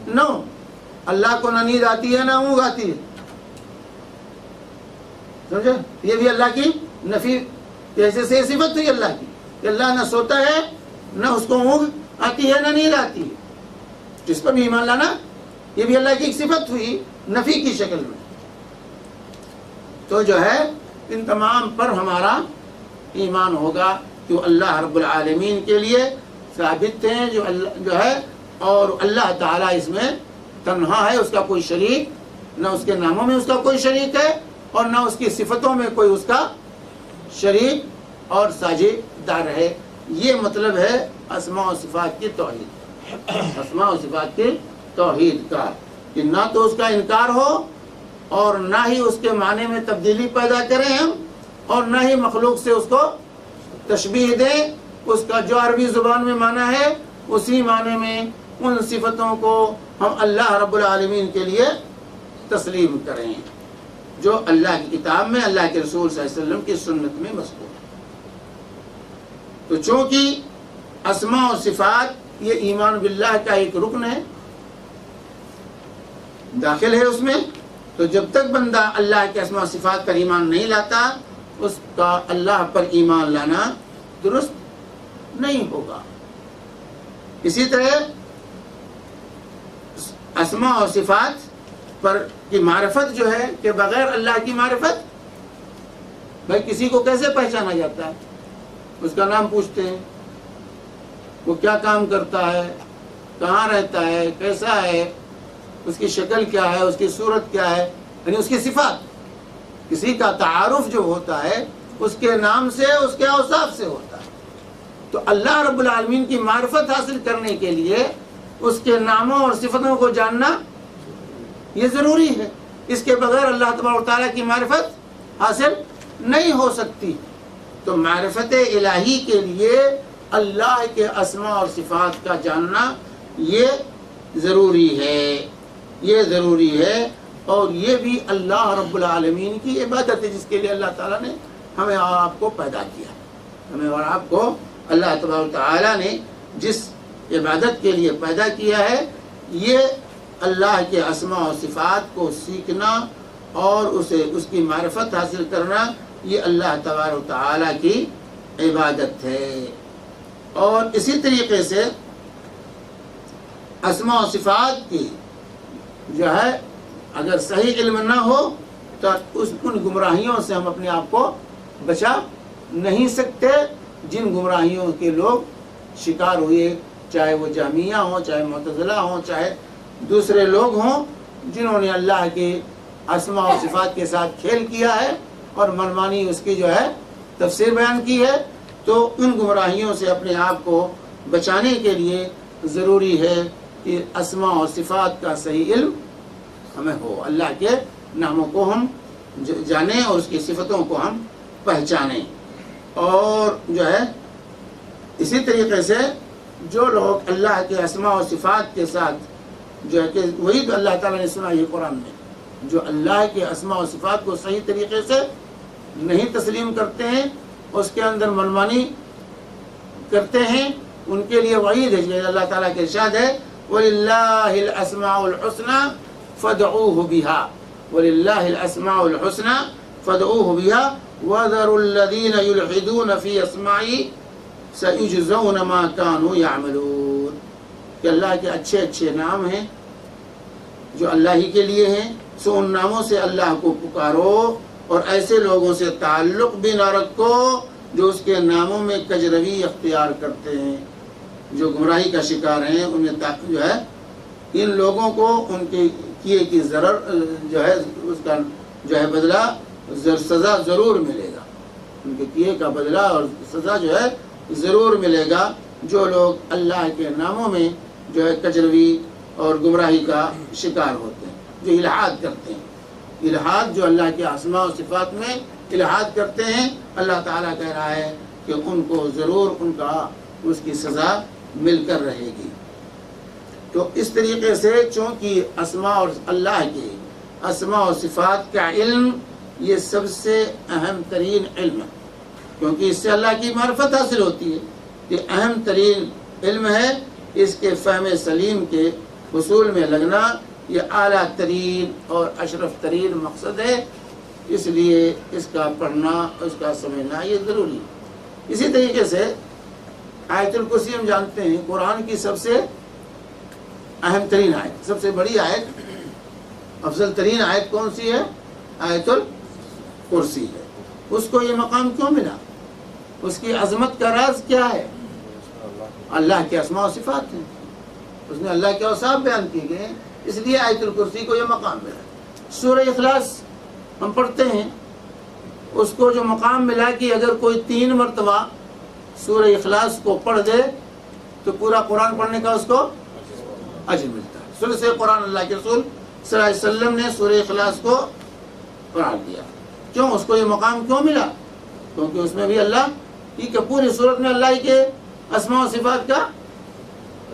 نوم، اللہ کو نہ نیند آتی ہے نہ اونگ آتی ہے، سمجھے؟ یہ بھی اللہ کی نفی، جیسے سے صفت ہوئی اللہ کی کہ اللہ نہ سوتا ہے، نہ اس کو اونگ آتی ہے، نہ نیند آتی ہے، جس پر بھی ایمان لانا، یہ بھی اللہ کی ایک صفت ہوئی نفی کی شکل میں، تو جو ہے ان تمام پر ہمارا ایمان ہوگا کہ اللہ رب العالمین کے لیے ثابت ہیں، جو ہے، اور اللہ تعالیٰ اس میں تنہا ہے، اس کا کوئی شریک، نہ اس کے ناموں میں اس کا کوئی شریک ہے اور نہ اس کی صفتوں میں کوئی اس کا شریک اور ساجد دار ہے۔ یہ مطلب ہے اسماء و صفات کی توحید، اسماء و صفات کی توحید کا، کہ نہ تو اس کا انکار ہو اور نہ ہی اس کے معنی میں تبدیلی پیدا کریں ہم، اور نہ ہی مخلوق سے اس کو تشبیہ دیں، اس کا جو عربی زبان میں معنی ہے اسی معنی میں ان صفتوں کو ہم اللہ رب العالمین کے لیے تسلیم کریں جو اللہ کی کتاب میں، اللہ کے رسول صلی اللہ علیہ وسلم کی سنت میں مذکور ہے۔ تو چونکہ اسماء و صفات یہ ایمان باللہ کا ایک رکن ہے، داخل ہے اس میں، تو جب تک بندہ اللہ کے اسماء و صفات پر ایمان نہیں لاتا، اس کا اللہ پر ایمان لانا درست نہیں ہوگا۔ اسی طرح اسماء و صفات پر کی معرفت جو ہے کہ بغیر اللہ کی معرفت، بھائی کسی کو کیسے پہچانا جاتا ہے؟ اس کا نام پوچھتے ہیں، وہ کیا کام کرتا ہے، کہاں رہتا ہے، کیسا ہے، اس کی شکل کیا ہے، اس کی صورت کیا ہے، یعنی اس کی صفات۔ کسی کا تعارف جو ہوتا ہے اس کے نام سے، اس کے اوصاف سے ہوتا ہے۔ تو اللہ رب العالمین کی معرفت حاصل کرنے کے لیے اس کے ناموں اور صفتوں کو جاننا یہ ضروری ہے، اس کے بغیر اللہ تبارک و تعالیٰ کی معرفت حاصل نہیں ہو سکتی۔ تو معرفت الہی کے لیے اللہ کے اسماء اور صفات کا جاننا یہ ضروری ہے، یہ ضروری ہے، اور یہ بھی اللہ رب العالمین کی عبادت ہے جس کے لیے اللہ تعالیٰ نے ہمیں اور آپ کو پیدا کیا، ہمیں اور آپ کو اللہ تبارک و تعالیٰ نے جس عبادت کے لیے پیدا کیا ہے، یہ اللہ کے اسماء و صفات کو سیکھنا اور اس کی معرفت حاصل کرنا، یہ اللہ تبارک و تعالیٰ کی عبادت ہے۔ اور اسی طریقے سے اسماء و صفات کی جو ہے اگر صحیح علم نہ ہو تو ان گمراہیوں سے ہم اپنے آپ کو بچا نہیں سکتے جن گمراہیوں کے لوگ شکار ہوئے، چاہے وہ جہمیہ ہوں، چاہے معتزلہ ہوں، چاہے دوسرے لوگ ہوں، جنہوں نے اللہ کے اسماء و صفات کے ساتھ کھیل کیا ہے اور منمانی اس کی جو ہے تفسیر بیان کی ہے۔ تو ان گمراہیوں سے اپنے آپ کو بچانے کے لیے ضروری ہے کہ اسماء و صفات کا صحیح علم ہمیں ہو، اللہ کے ناموں کو ہم جانیں اور اس کی صفتوں کو ہم پہچانیں. اور جو ہے اسی طریقے سے جو لوگ اللہ کے اسماء و صفات کے ساتھ جو ہے کہ وہی تو اللہ تعالیٰ نے سنا یہ قرآن میں، جو اللہ کے اسماء و صفات کو صحیح طریقے سے نہیں تسلیم کرتے ہیں، اس کے اندر منمانی کرتے ہیں، ان کے لیے وعید ہے. جو اللہ تعالیٰ کے ارشاد ہے وَلِلَّهِ الْأَسْمَاءُ الْحُسْنَى فَادْعُوهُ بِهَا وَلِلَّهِ الْأَسْمَاءُ الْحُسْنَى فَادْعُوهُ بِهَا وَذَرُوا الَّذِينَ يُلْحِدُونَ فِي أَسْمَائِهِ سَيُجْزَوْنَ مَا كَانُوا يَعْمَلُونَ. کہ اللہ کے اچھے اچھے نام ہیں جو اللہ ہی کے لیے ہیں، سو ان ناموں سے اللہ کو پکارو اور ایسے لوگوں سے تعلق بھی نہ رکھو جو اس کے ناموں میں کجروی اختیار کرتے ہیں، جو گمراہی کا شکار ہیں. انہیں جو ہے ان لوگوں کو ان کے کیے کی ضرر جو ہے اس کا جو ہے بدلہ سزا ضرور ملے گا. ان کے کیے کا بدلہ اور سزا جو ہے ضرور ملے گا جو لوگ اللہ کے ناموں میں جو ہے کجروی اور گمراہی کا شکار ہوتے ہیں، جو الحاد کرتے ہیں. الحاد جو اللہ کے اسماء و صفات میں الحاد کرتے ہیں، اللہ تعالیٰ کہہ رہا ہے کہ ان کو ضرور ان کا اس کی سزا مل کر رہے گی. تو اس طریقے سے چونکہ اسماء اور اللہ کے اسماء و صفات کا علم یہ سب سے اہم ترین علم ہے، کیونکہ اس سے اللہ کی معرفت حاصل ہوتی ہے. یہ اہم ترین علم ہے، اس کے فہم سلیم کے حصول میں لگنا یہ اعلیٰ ترین اور اشرف ترین مقصد ہے. اس لیے اس کا پڑھنا، اس کا سمجھنا یہ ضروری ہے. اسی طریقے سے آیت الکرسی ہم جانتے ہیں قرآن کی سب سے اہم ترین آیت، سب سے بڑی آیت، افضل ترین آیت کون سی ہے؟ آیت الکرسی ہے. اس کو یہ مقام کیوں ملا؟ اس کی عظمت کا راز کیا ہے؟ اللہ کے اسماء و صفات ہیں، اس میں اللہ کے اوصاف بیان کیے گئے ہیں، اس لیے آیت الکرسی کو یہ مقام ملا. سورہ اخلاص ہم پڑھتے ہیں، اس کو جو مقام ملا کہ اگر کوئی 3 مرتبہ سورہ اخلاص کو پڑھ دے تو پورا قرآن پڑھنے کا اس کو اجر ملتا ہے. ثلث قرآن اللہ کے رسول صلی اللہ علیہ وسلم نے سورہ اخلاص کو قرار دیا. کیوں؟ اس کو یہ مقام کیوں ملا؟ کیونکہ اس میں بھی اللہ کی کہ پوری صورت میں اللہ کے اسماء و صفات کا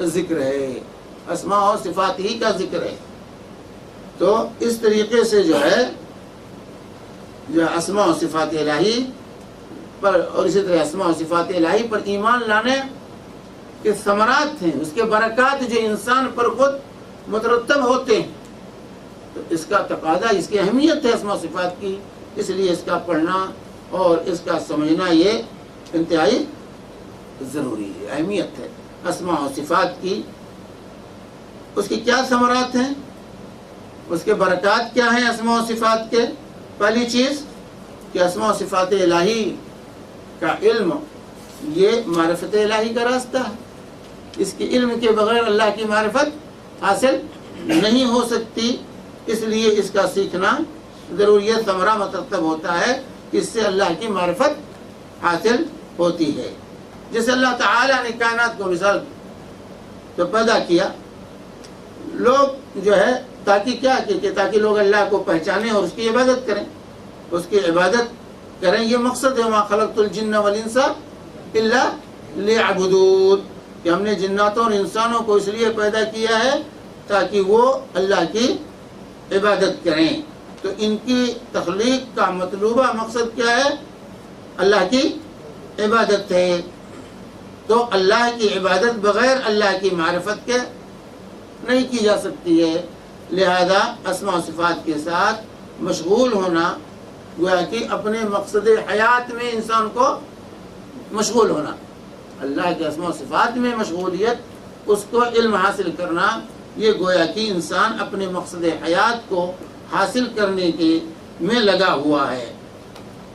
ذکر ہے، اسماء و صفات ہی کا ذکر ہے. تو اس طریقے سے جو ہے اسماء و صفات الہی پر اور اسی طرح اسماء و صفات الہی پر ایمان لانے کے ثمرات ہیں، اس کے برکات جو انسان پر خود مترتب ہوتے ہیں. تو اس کا تقاضا، اس کی اہمیت ہے اسماء و صفات کی، اس لیے اس کا پڑھنا اور اس کا سمجھنا یہ انتہائی ضروری ہے، اہمیت ہے اسماء و صفات کی. اس کی کیا ثمرات ہیں، اس کے برکات کیا ہیں اسماء و صفات کے؟ پہلی چیز کہ اسماء و صفات الہی کا علم یہ معرفت الہی کا راستہ ہے. اس کے علم کے بغیر اللہ کی معرفت حاصل نہیں ہو سکتی، اس لیے اس کا سیکھنا ضروری ہے. ثمرہ مترتب ہوتا ہے، اس سے اللہ کی معرفت حاصل ہوتی ہے. جیسے اللہ تعالیٰ نے کائنات کو مثال تو پیدا کیا، لوگ جو ہے تاکہ کیا کہ تاکہ لوگ اللہ کو پہچانیں اور اس کی عبادت کریں، اس کی عبادت کریں. یہ مقصد ہے وَمَا خَلَقْتُ الْجِنَّ وَالْإِنسَ إِلَّا لِيَعْبُدُونِ، کہ ہم نے جناتوں اور انسانوں کو اس لیے پیدا کیا ہے تاکہ وہ اللہ کی عبادت کریں. تو ان کی تخلیق کا مطلوبہ مقصد کیا ہے؟ اللہ کی عبادت ہے. تو اللہ کی عبادت بغیر اللہ کی معرفت کے نہیں کی جا سکتی ہے. لہذا اسماء و صفات کے ساتھ مشغول ہونا گویا کہ اپنے مقصد حیات میں انسان کو مشغول ہونا، اللہ کے اسماء و صفات میں مشغولیت، اس کو علم حاصل کرنا، یہ گویا کہ انسان اپنے مقصد حیات کو حاصل کرنے کے میں لگا ہوا ہے.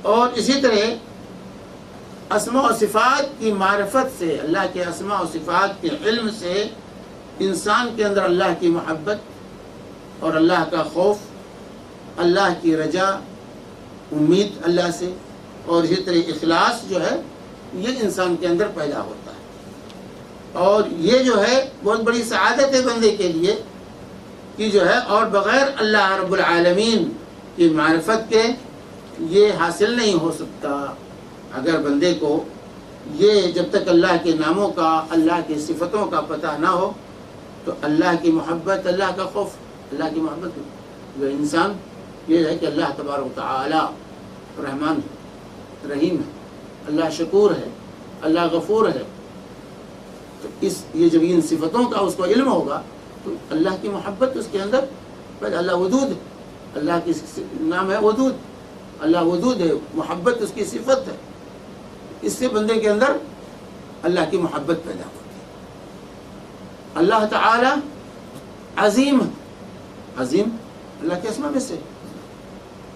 اور اسی طرح اسماء و صفات کی معرفت سے، اللہ کے اسماء و صفات کے علم سے انسان کے اندر اللہ کی محبت اور اللہ کا خوف، اللہ کی رجا، امید اللہ سے، اور اسی طرح اخلاص جو ہے یہ انسان کے اندر پیدا ہوتا ہے. اور یہ جو ہے بہت بڑی سعادت ہے بندے کے لیے کہ جو ہے اور بغیر اللہ رب العالمین کی معرفت کے یہ حاصل نہیں ہو سکتا اگر بندے کو یہ جب تک اللہ کے ناموں کا، اللہ کی صفتوں کا پتہ نہ ہو تو اللہ کی محبت، اللہ کا خوف، اللہ کی محبت جو انسان یہ ہے کہ اللہ تبارک و تعالی رحمان ہے، رحیم ہے، اللہ شکور ہے، اللہ غفور ہے، تو یہ جب ان صفتوں کا اس کو علم ہوگا تو اللہ کی محبت اس کے اندر، اللہ ودود ہے، اللہ کی نام ہے ودود، اللہ ودود ہے، محبت اس کی صفت ہے، اس سے بندے کے اندر اللہ کی محبت پیدا ہوتی ہے۔ اللہ تعالی عظیم ہے، عظیم اللہ کے اسماء میں سے،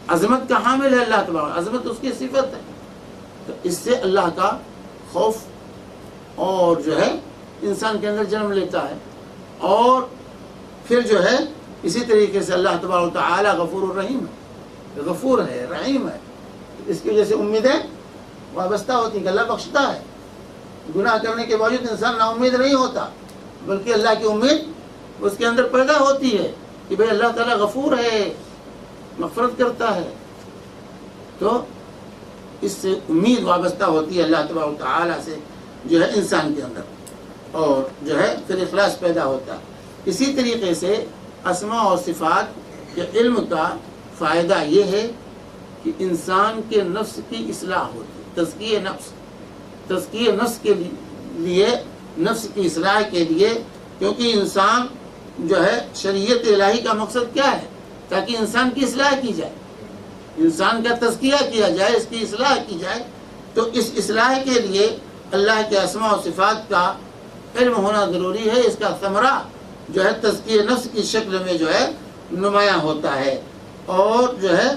عظمت کا حامل ہے اللہ تبارک، عظمت اس کی صفت ہے، تو اس سے اللہ کا خوف اور جو ہے انسان کے اندر جنم لیتا ہے، اور پھر جو ہے اسی طریقے سے اللہ تبارک و تعالی غفور الرحیم ہے، غفور ہے، رحیم ہے، اس کی وجہ سے امیدیں وابستہ ہوتی ہیں کہ اللہ بخشتا ہے، گناہ کرنے کے باوجود انسان نا امید نہیں ہوتا بلکہ اللہ کی امید اس کے اندر پیدا ہوتی ہے کہ بھئی اللہ تعالیٰ غفور ہے، مغفرت کرتا ہے، تو اس سے امید وابستہ ہوتی ہے اللہ تبارک و تعالیٰ سے جو ہے انسان کے اندر، اور جو ہے پھر اخلاص پیدا ہوتا ہے۔ اسی طریقے سے اسماء اور صفات کے علم کا فائدہ یہ ہے کہ انسان کے نفس کی اصلاح ہوتی ہے، تزکیہ نفس کے لیے، نفس کی اصلاح کے لیے، کیونکہ انسان جو ہے شریعت الہی کا مقصد کیا ہے؟ تاکہ انسان کی اصلاح کی جائے، انسان کا تزکیہ کیا جائے، اس کی اصلاح کی جائے، تو اس اصلاح کے لیے اللہ کے اسماء و صفات کا علم ہونا ضروری ہے۔ اس کا ثمرہ جو ہے تزکیہ نفس کی شکل میں جو ہے نمایاں ہوتا ہے، اور جو ہے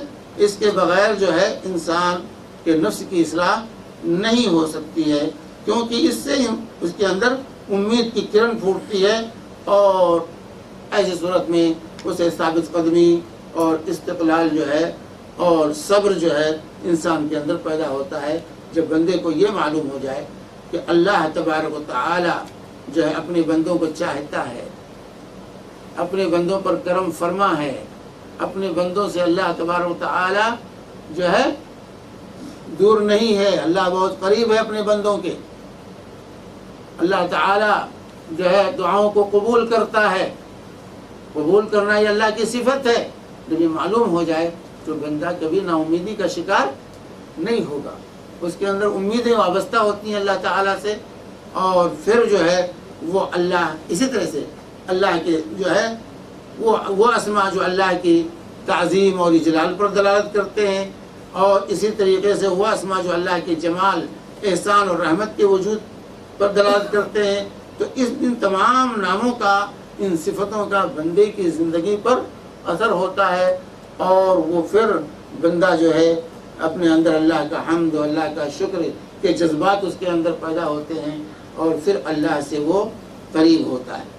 اس کے بغیر جو ہے انسان کے نفس کی اصلاح نہیں ہو سکتی ہے، کیونکہ اس سے اس کے اندر امید کی کرن پھوٹتی ہے، اور ایسی صورت میں اسے ثابت قدمی اور استقلال جو ہے اور صبر جو ہے انسان کے اندر پیدا ہوتا ہے، جب بندے کو یہ معلوم ہو جائے کہ اللہ تبارک و تعالی جو ہے اپنے بندوں کو چاہتا ہے، اپنے بندوں پر کرم فرما ہے، اپنے بندوں سے اللہ تبارک و تعالی جو ہے دور نہیں ہے، اللہ بہت قریب ہے اپنے بندوں کے، اللہ تعالی جو ہے دعاؤں کو قبول کرتا ہے، قبول کرنا یہ اللہ کی صفت ہے۔ جب یہ معلوم ہو جائے تو بندہ کبھی نا امیدی کا شکار نہیں ہوگا، اس کے اندر امیدیں وابستہ ہوتی ہیں اللہ تعالیٰ سے، اور پھر جو ہے وہ اللہ اسی طرح سے اللہ کے جو ہے وہ اسماء جو اللہ کی تعظیم اور اجلال پر دلالت کرتے ہیں، اور اسی طریقے سے وہ اسماء جو اللہ کے جمال، احسان اور رحمت کے وجود پر دلالت کرتے ہیں، تو ان تمام ناموں کا، ان صفتوں کا بندے کی زندگی پر اثر ہوتا ہے، اور وہ پھر بندہ جو ہے اپنے اندر اللہ کا حمد و اللہ کا شکر کے جذبات اس کے اندر پیدا ہوتے ہیں، اور پھر اللہ سے وہ قریب ہوتا ہے۔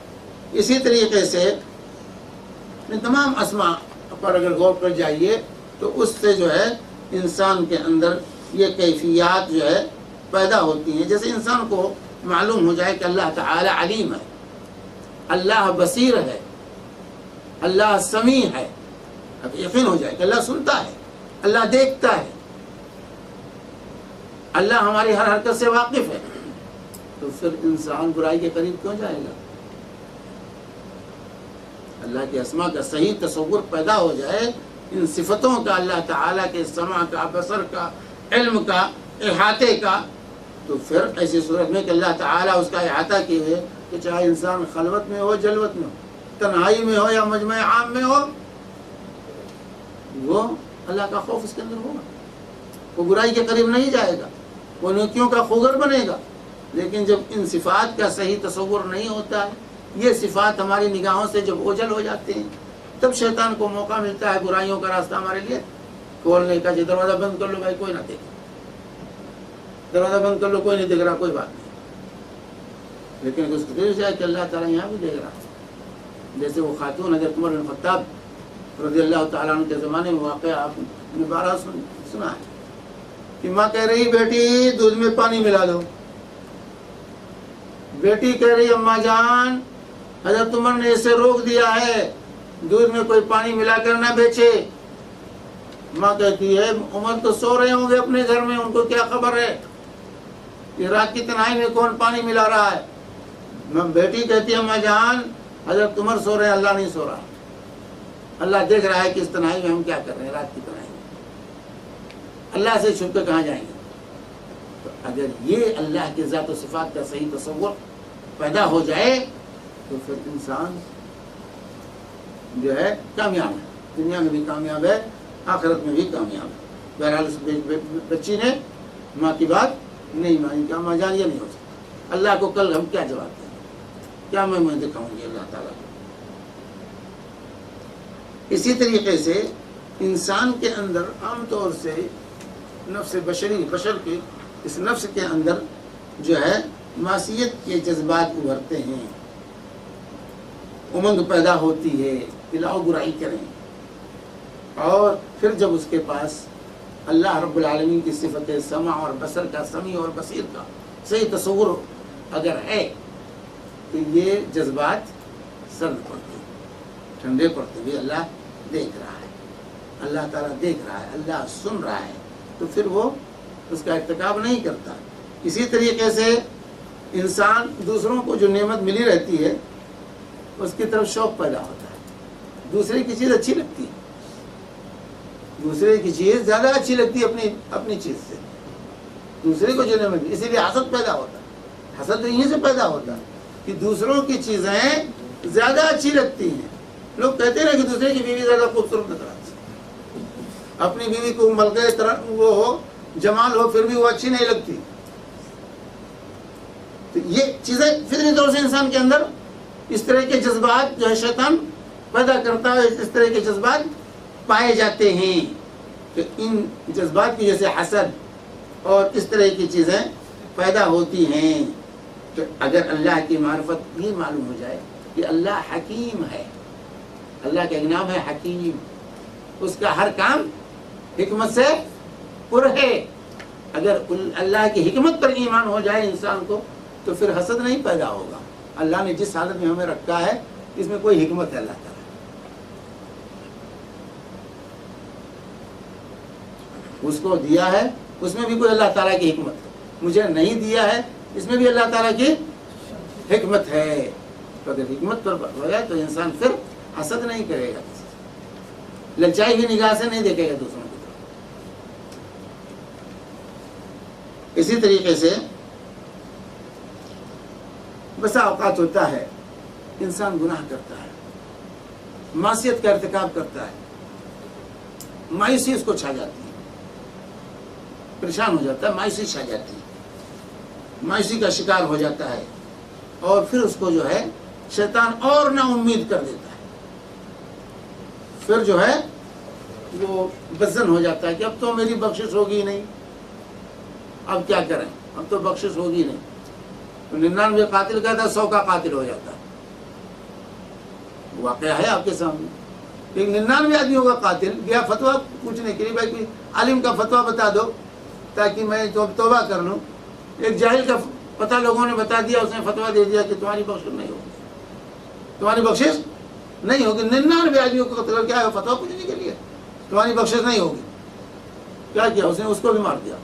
اسی طریقے سے ان تمام اسماء پر اگر غور کر جائیے تو اس سے جو ہے انسان کے اندر یہ کیفیات جو ہے پیدا ہوتی ہیں، جیسے انسان کو معلوم ہو جائے کہ اللہ تعالی علیم ہے، اللہ بصیر ہے، اللہ سمیع ہے، اب یقین ہو جائے کہ اللہ سنتا ہے، اللہ دیکھتا ہے، اللہ ہماری ہر حرکت سے واقف ہے، تو پھر انسان برائی کے قریب کیوں جائے گا؟ اللہ کے اسماء کا صحیح تصور پیدا ہو جائے، ان صفتوں کا، اللہ تعالیٰ کے سمع کا، بصر کا، علم کا، احاطے کا، تو پھر ایسی صورت میں کہ اللہ تعالیٰ اس کا احاطہ کیے ہوئے کہ چاہے انسان خلوت میں ہو، جلوت میں ہو، تنہائی میں ہو یا مجمع عام میں ہو، وہ اللہ کا خوف اس کے اندر ہوگا، وہ برائی کے قریب نہیں جائے گا، وہ نیکیوں کا خوگر بنے گا۔ لیکن جب ان صفات کا صحیح تصور نہیں ہوتا ہے، یہ صفات ہماری نگاہوں سے جب اوجھل ہو جاتے ہیں، تب شیطان کو موقع ملتا ہے برائیوں کا راستہ ہمارے لیے کھولنے کا، جو دروازہ بند کر لو بھائی کوئی نہ دیکھے، دروازہ بند کر لو کوئی نہیں دیکھ رہا، کوئی بات نہیں، لیکن اس کی وجہ ہے کہ اللہ تعالیٰ یہاں بھی دیکھ رہا ہے۔ جیسے وہ خاتون حضرت عمر بن خطاب رضی اللہ تعالیٰ عنہ کے زمانے میں واقعہ آپ نے بارہ سنا ہے کہ ماں کہہ رہی بیٹی دودھ میں پانی ملا دو، بیٹی کہہ رہی اماں جان حضرت عمر نے اسے روک دیا ہے دودھ میں کوئی پانی ملا کر نہ بیچے، ماں کہتی ہے عمر تو سو رہے ہوں گے اپنے گھر میں، ان کو کیا خبر ہے کہ رات کی تنہائی میں کون پانی ملا رہا ہے۔ بیٹی کہتی ہے ماں جان حضرت عمر سو رہے ہیں، اللہ نہیں سو رہا، اللہ دیکھ رہا ہے کہ اس تنہائی میں ہم کیا کر رہے ہیں رات کی تنہائی میں، اللہ سے چھپ کے کہاں جائیں گے۔ تو اگر یہ اللہ کے ذات و صفات کا صحیح تصور پیدا ہو جائے تو پھر انسان جو ہے کامیاب ہے، دنیا میں بھی کامیاب ہے، آخرت میں بھی کامیاب ہے۔ بہرحال اس بچی نے ماں کی بات نہیں مانی، کہا ماں جان یہ نہیں ہو سکتا، اللہ کو کل ہم کیا جواب دیں، کیا میں دکھاؤں گی اللہ تعالیٰ کو۔ اسی طریقے سے انسان کے اندر عام طور سے نفس بشر کے اس نفس کے اندر جو ہے معصیت کے جذبات ابھرتے ہیں، امنگ پیدا ہوتی ہے کہ لاؤ برائی کریں، اور پھر جب اس کے پاس اللہ رب العالمین کی صفت سمع اور بصر کا، سمیع اور بصیر کا صحیح تصور اگر ہے تو یہ جذبات سرد پڑتے ہیں، ٹھنڈے پڑتے ہوئے اللہ دیکھ رہا ہے، اللہ تعالیٰ دیکھ رہا ہے، اللہ سن رہا ہے، تو پھر وہ اس کا ارتکاب نہیں کرتا۔ اسی طریقے سے انسان دوسروں کو جو نعمت ملی رہتی ہے اس کی طرف شوق پیدا ہوتا ہے، دوسرے کی چیز اچھی لگتی ہے، دوسرے کی چیز زیادہ اچھی لگتی ہے اپنی چیز سے، دوسرے کو جو نعمت، اسی لیے حسد پیدا ہوتا ہے۔ حسد تو یہیں سے پیدا ہوتا ہے کہ دوسروں کی چیزیں زیادہ اچھی لگتی ہیں۔ لوگ کہتے ہیں نا کہ دوسرے کی بیوی زیادہ خوبصورت نظر آتی ہے، اپنی بیوی کو ملکہ طرح وہ ہو، جمال ہو، پھر بھی وہ اچھی نہیں لگتی۔ تو یہ چیزیں فطری طور سے انسان کے اندر اس طرح کے جذبات جو ہے شیطان پیدا کرتا ہے، اس طرح کے جذبات پائے جاتے ہیں۔ کہ ان جذبات کی جیسے حسد اور اس طرح کی چیزیں پیدا ہوتی ہیں، تو اگر اللہ کی معرفت یہ معلوم ہو جائے کہ اللہ حکیم ہے، اللہ کا ایک نام ہے حکیم، اس کا ہر کام حکمت سے پر ہے، اگر اللہ کی حکمت پر ایمان ہو جائے انسان کو تو پھر حسد نہیں پیدا ہوگا۔ اللہ نے جس حالت میں ہمیں رکھا ہے اس میں کوئی حکمت ہے اللہ تعالیٰ، اس کو دیا ہے اس میں بھی کوئی اللہ تعالیٰ کی حکمت ہے، مجھے نہیں دیا ہے اس میں بھی اللہ تعالیٰ کی حکمت ہے۔ تو اگر حکمت پر ہو جائے تو انسان پھر حسد نہیں کرے گا، للچائی ہوئی نگاہ سے نہیں دیکھے گا دوسروں کی طرف۔ اسی طریقے سے بسا اوقات ہوتا ہے انسان گناہ کرتا ہے، معصیت کا ارتکاب کرتا ہے، مایوسی اس کو چھا جاتی ہے، پریشان ہو جاتا ہے، مایوسی چھا جاتی ہے، مایوسی کا شکار ہو جاتا ہے، اور پھر اس کو جو ہے شیطان اور نا امید کر دیتا ہے، پھر جو ہے وہ بزن ہو جاتا ہے کہ اب تو میری بخشش ہوگی ہی نہیں، اب کیا کریں، اب تو بخشش ہوگی نہیں۔ 99 قاتل کا تھا، 100 کا قاتل ہو جاتا ہے، واقعہ ہے آپ کے سامنے۔ ایک 99 آدمیوں کا قاتل گیا فتویٰ پوچھنے کے لیے، بھائی کوئی عالم کا فتویٰ بتا دو تاکہ میں توبہ کر لوں۔ ایک جاہل کا پتہ لوگوں نے بتا دیا، اس نے فتویٰ دے دیا کہ تمہاری بخشش نہیں ہوگی، تمہاری بخشش نہیں ہوگی۔ 99 آدمیوں کو قتل کیا ہے فتویٰ پوچھنے کے لیے، تمہاری بخشش نہیں ہوگی۔ کیا کیا اس نے؟ اس کو بھی مار دیا۔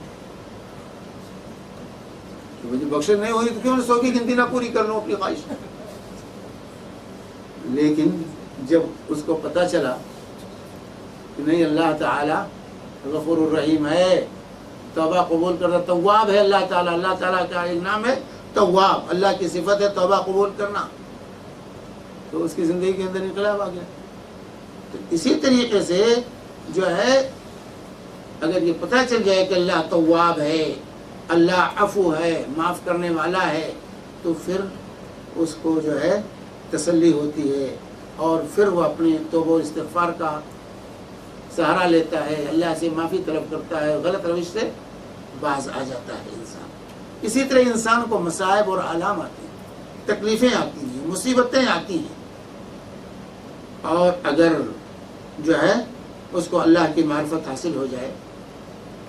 مجھے بخشش نہیں ہوئی تو کیوں 100 کی گنتی نہ پوری کر لوں اپنی خواہش۔ لیکن جب اس کو پتہ چلا کہ نہیں، اللہ تعالیٰ غفور الرحیم ہے، توبہ قبول کرتا، تواب ہے اللہ تعالیٰ، اللہ تعالیٰ کا ایک نام ہے تواب، اللہ کی صفت ہے توبہ قبول کرنا، تو اس کی زندگی کے اندر انقلاب آ گیا۔ تو اسی طریقے سے جو ہے اگر یہ پتہ چل جائے کہ اللہ تواب ہے، اللہ عفو ہے، معاف کرنے والا ہے، تو پھر اس کو جو ہے تسلی ہوتی ہے، اور پھر وہ اپنے توبہ و استغفار کا سہارا لیتا ہے، اللہ سے معافی طلب کرتا ہے، غلط روش سے باز آ جاتا ہے انسان۔ اسی طرح انسان کو مصائب اور آلام آتے ہیں، تکلیفیں آتی ہیں، مصیبتیں آتی ہیں، اور اگر جو ہے اس کو اللہ کی معرفت حاصل ہو جائے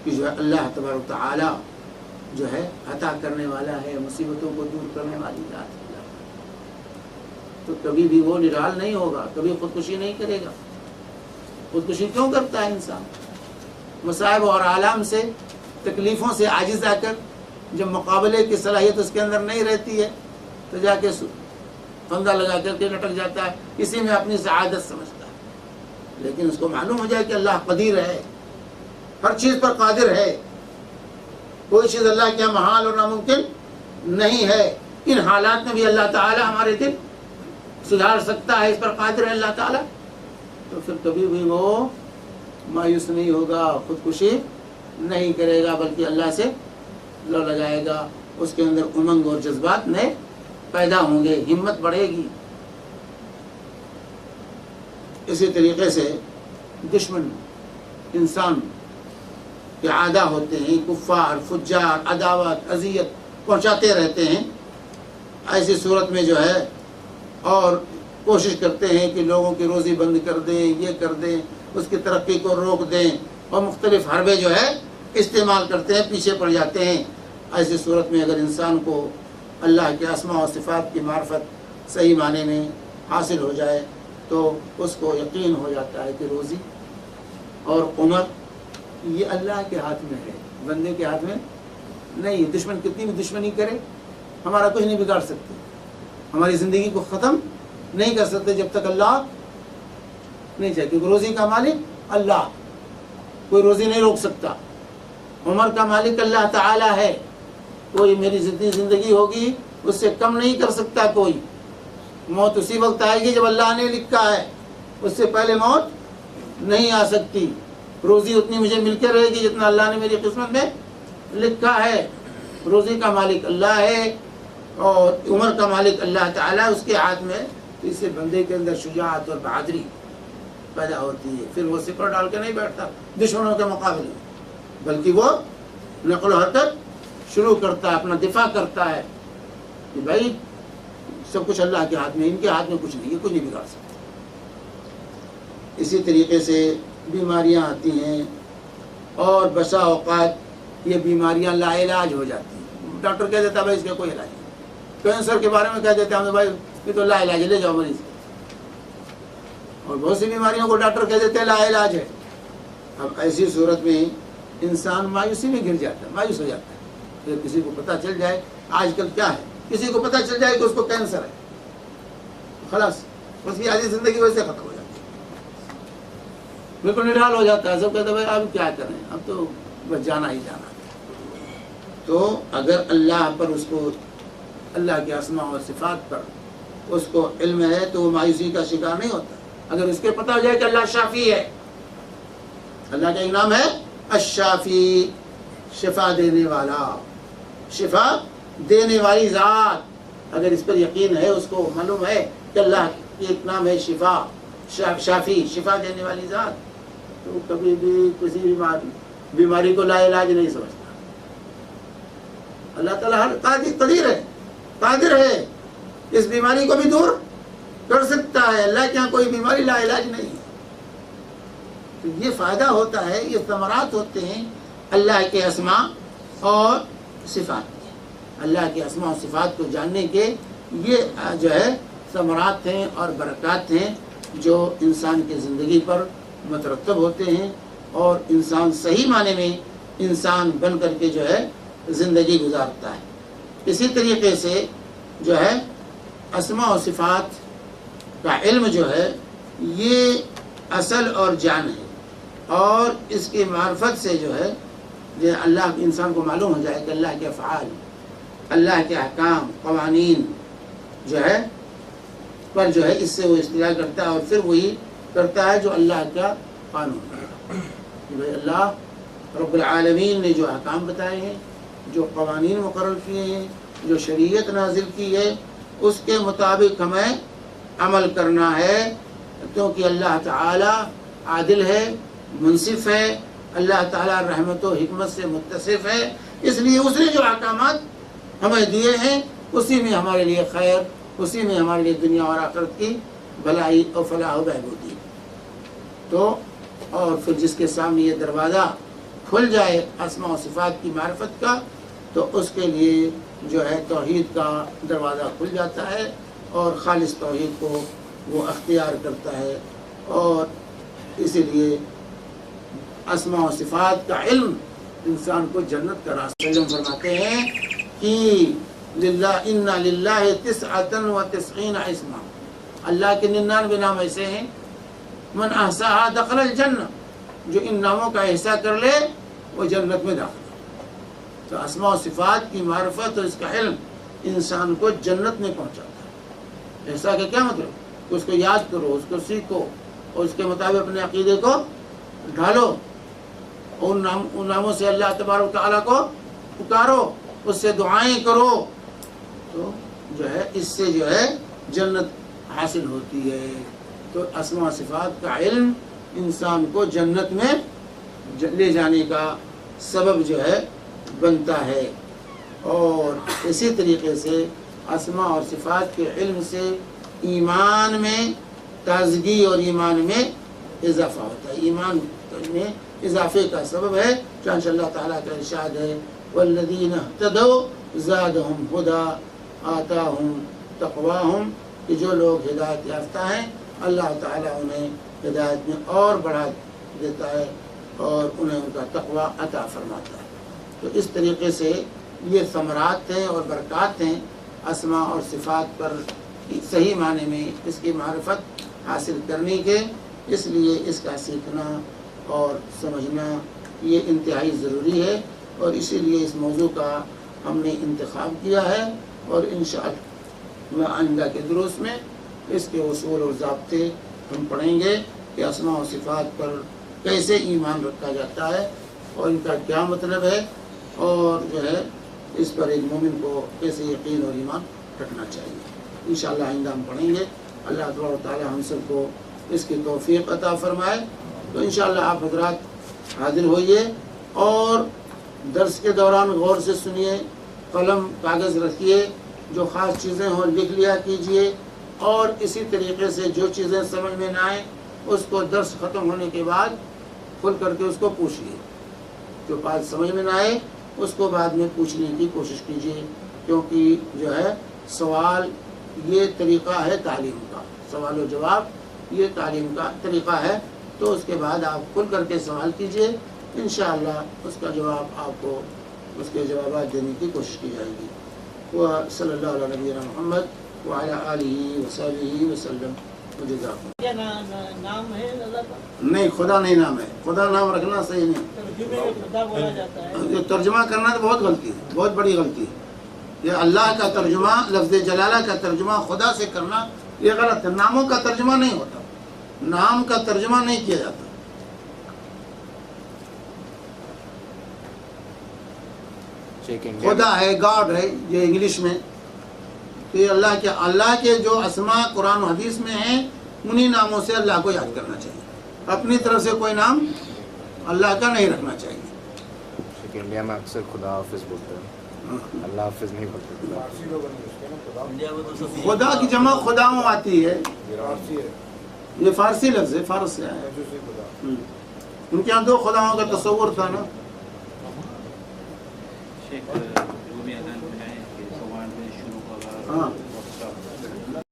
کہ جو ہے اللہ تبارک و تعالی جو ہے عطا کرنے والا ہے، مصیبتوں کو دور کرنے والی ذات ہے، تو کبھی بھی وہ نڈال نہیں ہوگا، کبھی خودکشی نہیں کرے گا۔ خودکشی کیوں کرتا ہے انسان؟ مصائب اور آلام سے، تکلیفوں سے عاجز آ کر جب مقابلے کی صلاحیت اس کے اندر نہیں رہتی ہے تو جا کے پھندا لگا کر کے لٹک جاتا ہے، اسی میں اپنی سعادت سمجھتا ہے۔ لیکن اس کو معلوم ہو جائے کہ اللہ قدیر ہے، ہر چیز پر قادر ہے، کوئی چیز اللہ کے محال اور ناممکن نہیں ہے۔ ان حالات میں بھی اللہ تعالی ہمارے دل سدھار سکتا ہے، اس پر قادر ہے اللہ تعالی، تو پھر کبھی بھی وہ مایوس نہیں ہوگا، خودکشی نہیں کرے گا، بلکہ اللہ سے لو لگائے گا، اس کے اندر امنگ اور جذبات نئے پیدا ہوں گے، ہمت بڑھے گی۔ اسی طریقے سے دشمن انسان کے عادہ ہوتے ہیں، کفار فجار عداوت اذیت پہنچاتے رہتے ہیں، ایسی صورت میں جو ہے اور کوشش کرتے ہیں کہ لوگوں کی روزی بند کر دیں، یہ کر دیں، اس کی ترقی کو روک دیں، اور مختلف حربے جو ہے استعمال کرتے ہیں، پیچھے پڑ جاتے ہیں۔ ایسی صورت میں اگر انسان کو اللہ کے اسماء و صفات کی معرفت صحیح معنی میں حاصل ہو جائے تو اس کو یقین ہو جاتا ہے کہ روزی اور عمر یہ اللہ کے ہاتھ میں ہے، بندے کے ہاتھ میں نہیں۔ دشمن کتنی بھی دشمنی کرے ہمارا کچھ نہیں بگاڑ سکتے، ہماری زندگی کو ختم نہیں کر سکتے جب تک اللہ نہیں چاہے، کیونکہ روزی کا مالک اللہ، کوئی روزی نہیں روک سکتا۔ عمر کا مالک اللہ تعالی ہے، کوئی میری جتنی زندگی ہوگی اس سے کم نہیں کر سکتا کوئی۔ موت اسی وقت آئے گی جب اللہ نے لکھا ہے، اس سے پہلے موت نہیں آ سکتی۔ روزی اتنی مجھے مل کے رہے گی جتنا اللہ نے میری قسمت میں لکھا ہے۔ روزی کا مالک اللہ ہے اور عمر کا مالک اللہ تعالیٰ، اس کے ہاتھ میں، تو اس سے بندے کے اندر شجاعت اور بہادری پیدا ہوتی ہے۔ پھر وہ سپر ڈال کے نہیں بیٹھتا دشمنوں کے مقابلے میں، بلکہ وہ نقل و حرکت شروع کرتا ہے، اپنا دفاع کرتا ہے کہ بھائی سب کچھ اللہ کے ہاتھ میں، ان کے ہاتھ میں کچھ نہیں، یہ کچھ نہیں بگاڑ سکتا۔ اسی طریقے سے بیماریاں آتی ہیں اور بسا اوقات یہ بیماریاں لا علاج ہو جاتی ہیں۔ ڈاکٹر کہہ دیتا ہے بھائی اس کا کوئی علاج نہیں۔ کینسر کے بارے میں کہہ دیتے ہیں بھائی یہ تو لا علاج ہے، لے جاؤ مریض کو۔ اور بہت سی بیماریوں کو ڈاکٹر کہہ دیتے ہیں لا علاج ہے۔ اب ایسی صورت میں انسان مایوسی میں گر جاتا ہے، مایوس ہو جاتا ہے۔ پھر کسی کو پتہ چل جائے آج کل کیا ہے، کسی کو پتہ چل جائے کہ اس کو کینسر ہے، خلاص اس کی آدھی زندگی ویسے ختم ہو جاتی ہے، بالکل نڈھال ہو جاتا ہے۔ سب کہتے ہیں بھائی اب کیا کریں، اب تو بس جانا ہی جانا۔ تو اگر اللہ پر اس کو، اللہ کے اسماء و صفات پر اس کو علم ہے تو وہ مایوسی کا شکار نہیں ہوتا۔ اگر اس کے پتہ ہو جائے کہ اللہ شافی ہے، اللہ کا ایک نام ہے الشافی، شفا دینے والا، شفا دینے والی ذات، اگر اس پر یقین ہے، اس کو معلوم ہے کہ اللہ کی ایک نام ہے شفا، شافی، شفا دینے والی ذات، تو کبھی بھی کسی بیماری کو لا علاج نہیں سمجھتا۔ اللہ تعالیٰ ہر قدیر ہے، قادر ہے، اس بیماری کو بھی دور کر سکتا ہے۔ اللہ کے یہاں کوئی بیماری لا علاج نہیں ہے۔ تو یہ فائدہ ہوتا ہے، یہ ثمرات ہوتے ہیں اللہ کے اسماء اور صفات کے، اللہ کے اسماء اور صفات کو جاننے کے یہ جو ہے ثمرات ہیں اور برکات ہیں جو انسان کی زندگی پر مترتب ہوتے ہیں، اور انسان صحیح معنی میں انسان بن کر کے جو ہے زندگی گزارتا ہے۔ اسی طریقے سے جو ہے اسماء و صفات کا علم جو ہے یہ اصل اور جان ہے، اور اس کی معرفت سے جو ہے اللہ انسان کو معلوم ہو جائے کہ اللہ کے افعال، اللہ کے احکام، قوانین جو ہے پر جو ہے اس سے وہ اصطلاح کرتا ہے، اور پھر وہی کرتا ہے جو اللہ کا قانون ہے۔ کہ اللہ رب العالمین نے جو احکام بتائے ہیں، جو قوانین مقرر کیے ہیں، جو شریعت نازل کی ہے، اس کے مطابق ہمیں عمل کرنا ہے، کیونکہ اللہ تعالی عادل ہے، منصف ہے، اللہ تعالی رحمت و حکمت سے متصف ہے، اس لیے اس نے جو احکامات ہمیں دیے ہیں اسی میں ہمارے لیے خیر، اسی میں ہمارے لیے دنیا اور آخرت کی بھلائی اور فلاح و بہبودی۔ تو اور پھر جس کے سامنے یہ دروازہ کھل جائے اسماء و صفات کی معرفت کا، تو اس کے لیے جو ہے توحید کا دروازہ کھل جاتا ہے، اور خالص توحید کو وہ اختیار کرتا ہے، اور اسی لیے اسماء و صفات کا علم انسان کو جنت کا راستہ فرماتے ہیں کہ للہ ان للہ 99 اسما، اللہ کے 99 نام ایسے ہیں، من احصاها دخل الجنہ، جو ان ناموں کا احصا کر لے وہ جنت میں داخل۔ تو اسماء و صفات کی معرفت اور اس کا علم انسان کو جنت میں پہنچاتا ہے۔ احصا کا کیا مطلب؟ کہ اس کو یاد کرو، اس کو سیکھو اور اس کے مطابق اپنے عقیدے کو ڈھالو، ان ناموں سے اللہ تبارک و تعالیٰ کو پکارو، اس سے دعائیں کرو، تو جو ہے اس سے جو ہے جنت حاصل ہوتی ہے۔ تو اسماء و صفات کا علم انسان کو جنت میں لے جانے کا سبب جو ہے بنتا ہے۔ اور اسی طریقے سے اسماء اور صفات کے علم سے ایمان میں تازگی اور ایمان میں اضافہ ہوتا ہے، ایمان میں اضافے کا سبب ہے۔ چنانچہ اللہ تعالیٰ کا ارشاد ہے والذین اہتدوا زادہم ہدی آتاہم تقواہم، کہ جو لوگ ہدایت یافتہ ہیں اللہ تعالیٰ انہیں ہدایت میں اور بڑھا دیتا ہے اور انہیں ان کا تقوی عطا فرماتا ہے۔ تو اس طریقے سے یہ ثمرات ہیں اور برکات ہیں اسماء اور صفات پر صحیح معنی میں اس کی معرفت حاصل کرنے کے، اس لیے اس کا سیکھنا اور سمجھنا یہ انتہائی ضروری ہے، اور اسی لیے اس موضوع کا ہم نے انتخاب کیا ہے، اور انشاءاللہ آئندہ کے دروس میں اس کے اصول اور ضابطے ہم پڑھیں گے کہ اسماء و صفات پر کیسے ایمان رکھا جاتا ہے اور ان کا کیا مطلب ہے، اور جو ہے اس پر ایک مومن کو کیسے یقین اور ایمان رکھنا چاہیے۔ انشاءاللہ آئندہ ہم پڑھیں گے۔ اللہ تبارک و تعالی ہم سب کو اس کی توفیق عطا فرمائے۔ تو انشاءاللہ آپ حضرات حاضر ہوئیے اور درس کے دوران غور سے سنیے، قلم کاغذ رکھیے، جو خاص چیزیں ہوں لکھ لیا کیجیے، اور اسی طریقے سے جو چیزیں سمجھ میں نہ آئیں اس کو درس ختم ہونے کے بعد کھل کر کے اس کو پوچھیے، جو بات سمجھ میں نہ آئے اس کو بعد میں پوچھنے کی کوشش کیجیے، کیونکہ جو ہے سوال یہ طریقہ ہے تعلیم کا، سوال و جواب یہ تعلیم کا طریقہ ہے۔ تو اس کے بعد آپ کھل کر کے سوال کیجیے، انشاءاللہ اس کا جواب آپ کو اس کے جوابات دینے کی کوشش کی جائے گی۔ وصلی اللہ علیہ نبینا محمد وعلی آلہ وصحبہ وسلم۔ کیا نام ہے اللہ کا؟ نہیں، خدا نہیں نام ہے، خدا نام رکھنا صحیح نہیں۔ ترجمے میں خدا بولا جاتا ہے، یہ ترجمہ کرنا تو بہت غلطی ہے، بہت بڑی غلطی ہے۔ یہ اللہ کا ترجمہ، لفظ جلالہ کا ترجمہ خدا سے کرنا یہ غلط ہے۔ ناموں کا ترجمہ نہیں ہوتا، نام کا ترجمہ نہیں کیا جاتا۔ خدا ہے، گاڈ ہے یہ انگلش میں، تو یہ اللہ کے جو اسماء قرآن و حدیث میں ہیں انہی ناموں سے اللہ کو یاد کرنا چاہیے، اپنی طرف سے کوئی نام اللہ کا نہیں رکھنا چاہیے۔ انڈیا میں اکثر خدا حافظ بولتے ہیں، اللہ حافظ نہیں بولتے۔ خدا کی جمع خداؤں آتی ہے، یہ فارسی لفظ ہے، فارس سے آیا ہے۔ ان کے یہاں دو خداؤں کا تصور تھا نا۔ شیخ جو بھی اذان بجائیں کہ سوال میں شروع ہوگا، ہاں